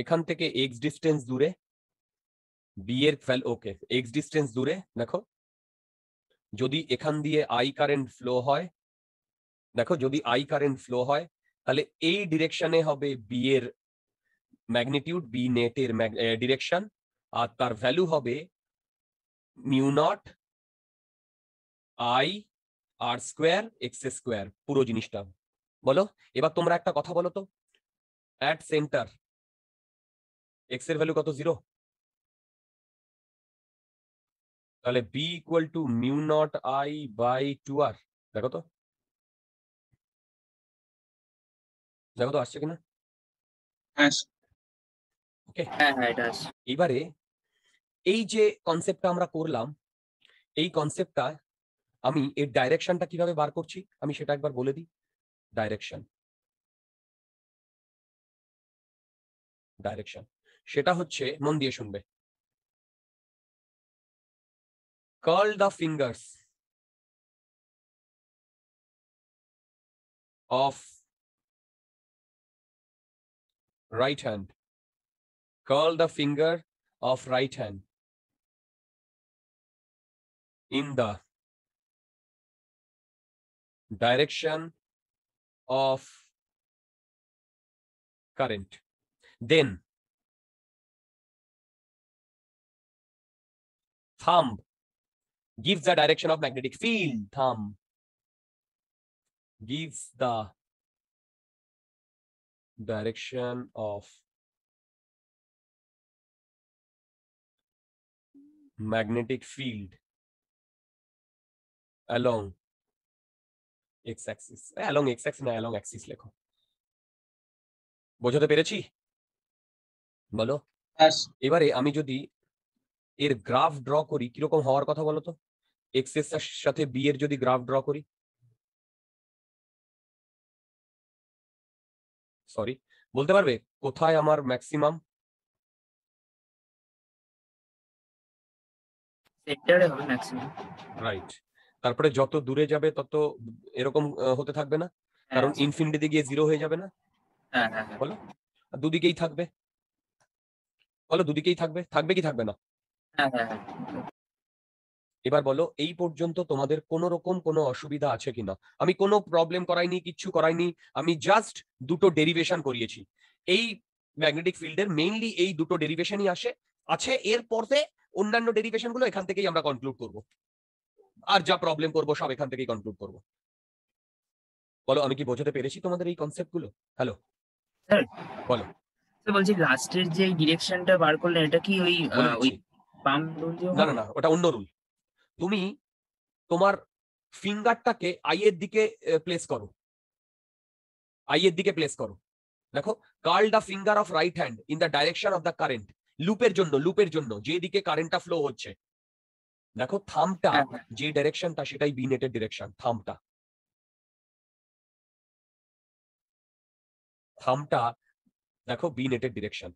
এখান থেকে এক্স ডিস্টেন্স দূরে বি এর ভ্যালু, ওকে, এক্স ডিস্টেন্স দূরে দেখো, যদি এখান দিয়ে আই কারেন্ট ফ্লো হয়, দেখো যদি আই কারেন্ট ফ্লো হয় তাহলে এই ডিরেকশনে হবে বি এর ম্যাগনিটিউড, বি নেটের ডিরেকশন, আর তার ভ্যালু হবে mu naught I r square x square, পুরো জিনিসটা। বলো এবার তোমরা একটা কথা বলো তো, অ্যাট সেন্টার এক্স এর ভ্যালু কত? 0। তাহলে B equal to mu naught I by 2r। দেখো তো, দেখো তো আসছে কিনা। হ্যাঁ ওকে, হ্যাঁ হ্যাঁ এটা আছে। এবারে এই যে কনসেপ্টটা আমরা করলাম, এই কনসেপ্টটা আমি এর ডাইরেকশনটা কিভাবে বার করছি আমি সেটা একবার বলে দিই। ডাইরেকশন, ডাইরেকশন সেটা হচ্ছে, মন দিয়ে শুনবে, curl the fingers of right hand, curl the finger of right hand in the direction of current. Then thumb gives the direction of magnetic field. Thumb gives the direction of magnetic field along x-axis. Along x-axis না, along axis লেখো। বোঝাতে পেরেছি? বলো। হ্যাঁ এবারে আমি যদি এর গ্রাফ ড্র করি কিরকম হওয়ার কথা বলো তো, এক্স এর সাথে বি এর যদি গ্রাফ ড্র করি, সরি, বলতে পারবে কোথায় আমার ম্যাক্সিমাম? সেন্টারে হবে ম্যাক্সিমাম। রাইট। তারপরে যত দূরে যাবে তত এরকম হতে থাকবে না, কারণ ইনফিনিটিতে গিয়ে 0 হয়ে যাবে না? হ্যাঁ হ্যাঁ হ্যাঁ বলো, আর দুদিকেই থাকবে। বলো দুদিকেই থাকবে, থাকবে কি থাকবে না? হ্যাঁ হ্যাঁ হ্যাঁ। এবার বলো এই পর্যন্ত তোমাদের কোনো রকম কোনো অসুবিধা আছে কিনা? আমি কোনো প্রবলেম করাইনি, কিচ্ছু করাইনি, আমি জাস্ট দুটো ডেরিভেশন করিয়েছি। এই ম্যাগনেটিক ফিল্ডের মেইনলি এই দুটো ডেরিভেশনই আছে, এর পরে অন্যান্য ডেরিভেশন গুলো এখান থেকেই আমরা কনক্লুড করব, আর যা প্রবলেম করবো সব এখান থেকেই কনক্লুড করব। বলো আমি কি বোঝাতে পেরেছি তোমাদের এই কনসেপ্ট গুলো? হ্যালো, স্যার বলো। তো বলছি লাস্টের যে ডিরেকশনটা বার করলেন এটা কি ওই বলে ওই দিচ্ছি। পাম্প রুল দিয়ে না না হবে? না, ওটা অন্য রুল। তুমি তোমার ফিঙ্গারটাকে আই এর দিকে প্লেস করো, আই এর দিকে প্লেস করো। দেখো, curl the finger of right hand in the direction of the current, লুপের জন্য যেদিকে কারেন্টটা ফ্লো হচ্ছে। দেখো থামটা হ্যাঁ হ্যাঁ যে ডাইরেকশনটা সেটাই বি নেটের ডিরেকশন। থামটা দেখো বি নেটের ডিরেকশন।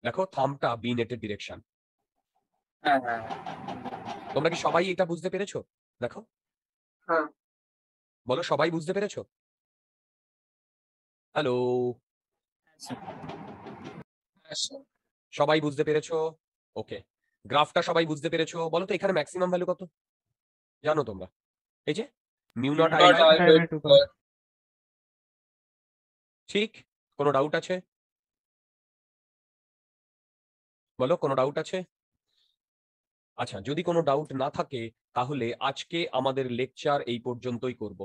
দেখো থামটা বি নেটের ডিরেকশন। হ্যাঁ হ্যাঁ তোমরা কি সবাই এটা বুঝতে পেরেছো? দেখো, হ্যাঁ। বলো সবাই বুঝতে পেরেছো? হ্যালো, সবাই বুঝতে পেরেছো? ওকে, গ্রাফটা সবাই বুঝতে পেরেছো? বলো তো এখানে ম্যাক্সিমাম ভ্যালু কত জানো তোমরা? এই যে মিউ নট আই বাই, ঠিক? কোনো ডাউট আছে? বলো কোনো ডাউট আছে? আচ্ছা, যদি কোনো ডাউট না থাকে তাহলে আজকে আমাদের লেকচার এই পর্যন্তই করব।